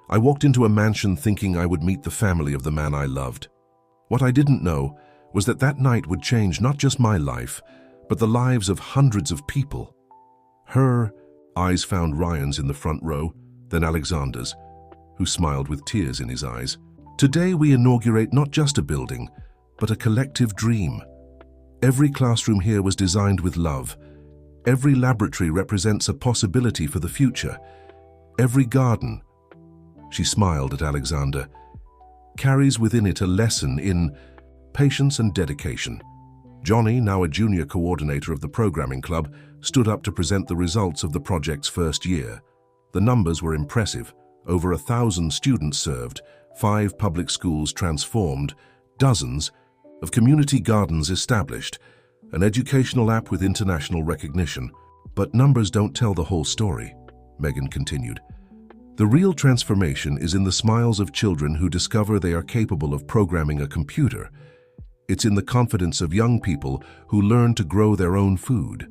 "I walked into a mansion thinking I would meet the family of the man I loved. What I didn't know was that that night would change not just my life, but the lives of hundreds of people." Her eyes found Ryan's in the front row, then Alexander's, who smiled with tears in his eyes. "Today we inaugurate not just a building, but a collective dream. Every classroom here was designed with love. Every laboratory represents a possibility for the future. Every garden," she smiled at Alexander, "carries within it a lesson in patience and dedication." Johnny, now a junior coordinator of the programming club, stood up to present the results of the project's first year. The numbers were impressive. Over 1,000 students served, 5 public schools transformed, dozens of community gardens established, an educational app with international recognition. "But numbers don't tell the whole story," Megan continued. "The real transformation is in the smiles of children who discover they are capable of programming a computer. It's in the confidence of young people who learn to grow their own food.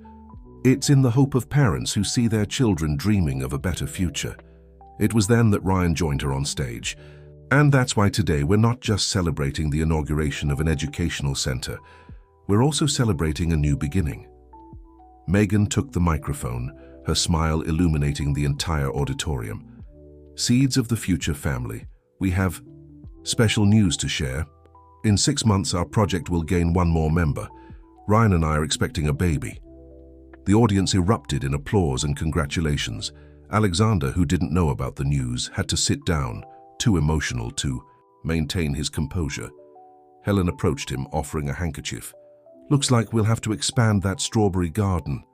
It's in the hope of parents who see their children dreaming of a better future." It was then that Ryan joined her on stage. And that's why today we're not just celebrating the inauguration of an educational center, we're also celebrating a new beginning. Megan took the microphone, her smile illuminating the entire auditorium. "Seeds of the future family, we have special news to share. In 6 months, our project will gain 1 more member. Ryan and I are expecting a baby." The audience erupted in applause and congratulations. Alexander, who didn't know about the news, had to sit down, too emotional to maintain his composure. Helen approached him, offering a handkerchief. "Looks like we'll have to expand that strawberry garden.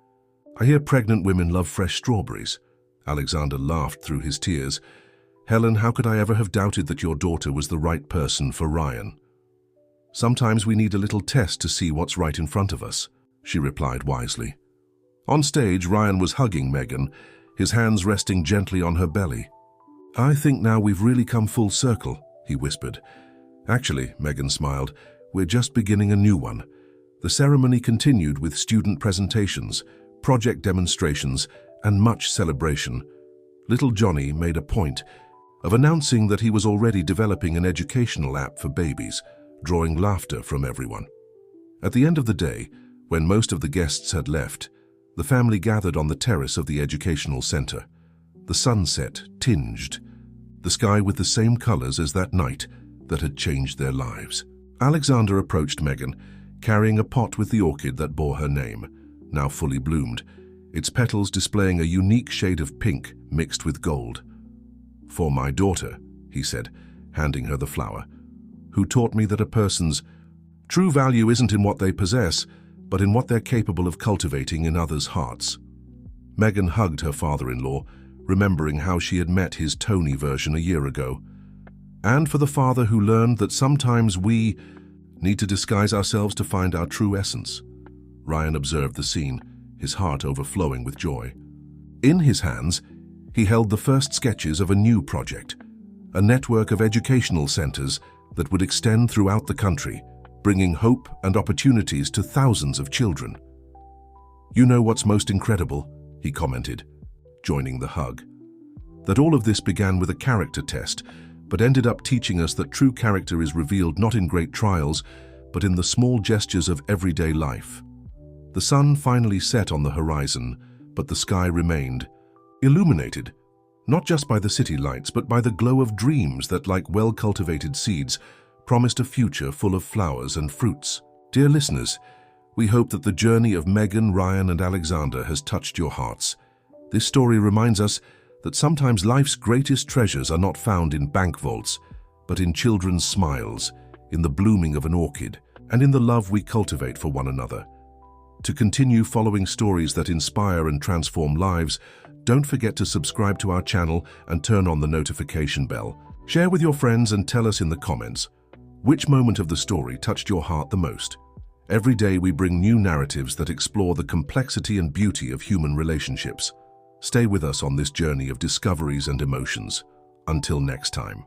I hear pregnant women love fresh strawberries." Alexander laughed through his tears. "Helen, how could I ever have doubted that your daughter was the right person for Ryan?" "Sometimes we need a little test to see what's right in front of us," she replied wisely. On stage, Ryan was hugging Megan, his hands resting gently on her belly. "I think now we've really come full circle," he whispered. "Actually," Megan smiled, "we're just beginning a new one." The ceremony continued with student presentations, project demonstrations, and much celebration. Little Johnny made a point of announcing that he was already developing an educational app for babies, drawing laughter from everyone. At the end of the day, when most of the guests had left, the family gathered on the terrace of the educational center. The sunset tinged the sky with the same colors as that night that had changed their lives. Alexander approached Megan, carrying a pot with the orchid that bore her name, now fully bloomed, its petals displaying a unique shade of pink mixed with gold. "For my daughter," he said, handing her the flower, "who taught me that a person's true value isn't in what they possess, but in what they're capable of cultivating in others' hearts." Megan hugged her father-in-law, remembering how she had met his Tony version a year ago. And for the father who learned that sometimes we need to disguise ourselves to find our true essence. Ryan observed the scene, his heart overflowing with joy. In his hands, he held the first sketches of a new project, a network of educational centers that would extend throughout the country, bringing hope and opportunities to thousands of children. "You know what's most incredible?" he commented, joining the hug. "That all of this began with a character test, but ended up teaching us that true character is revealed not in great trials, but in the small gestures of everyday life." The sun finally set on the horizon, but the sky remained illuminated, not just by the city lights, but by the glow of dreams that, like well-cultivated seeds, promised a future full of flowers and fruits. Dear listeners, we hope that the journey of Megan, Ryan, and Alexander has touched your hearts. This story reminds us that sometimes life's greatest treasures are not found in bank vaults, but in children's smiles, in the blooming of an orchid, and in the love we cultivate for one another. To continue following stories that inspire and transform lives, don't forget to subscribe to our channel and turn on the notification bell. Share with your friends and tell us in the comments, which moment of the story touched your heart the most? Every day we bring new narratives that explore the complexity and beauty of human relationships. Stay with us on this journey of discoveries and emotions. Until next time.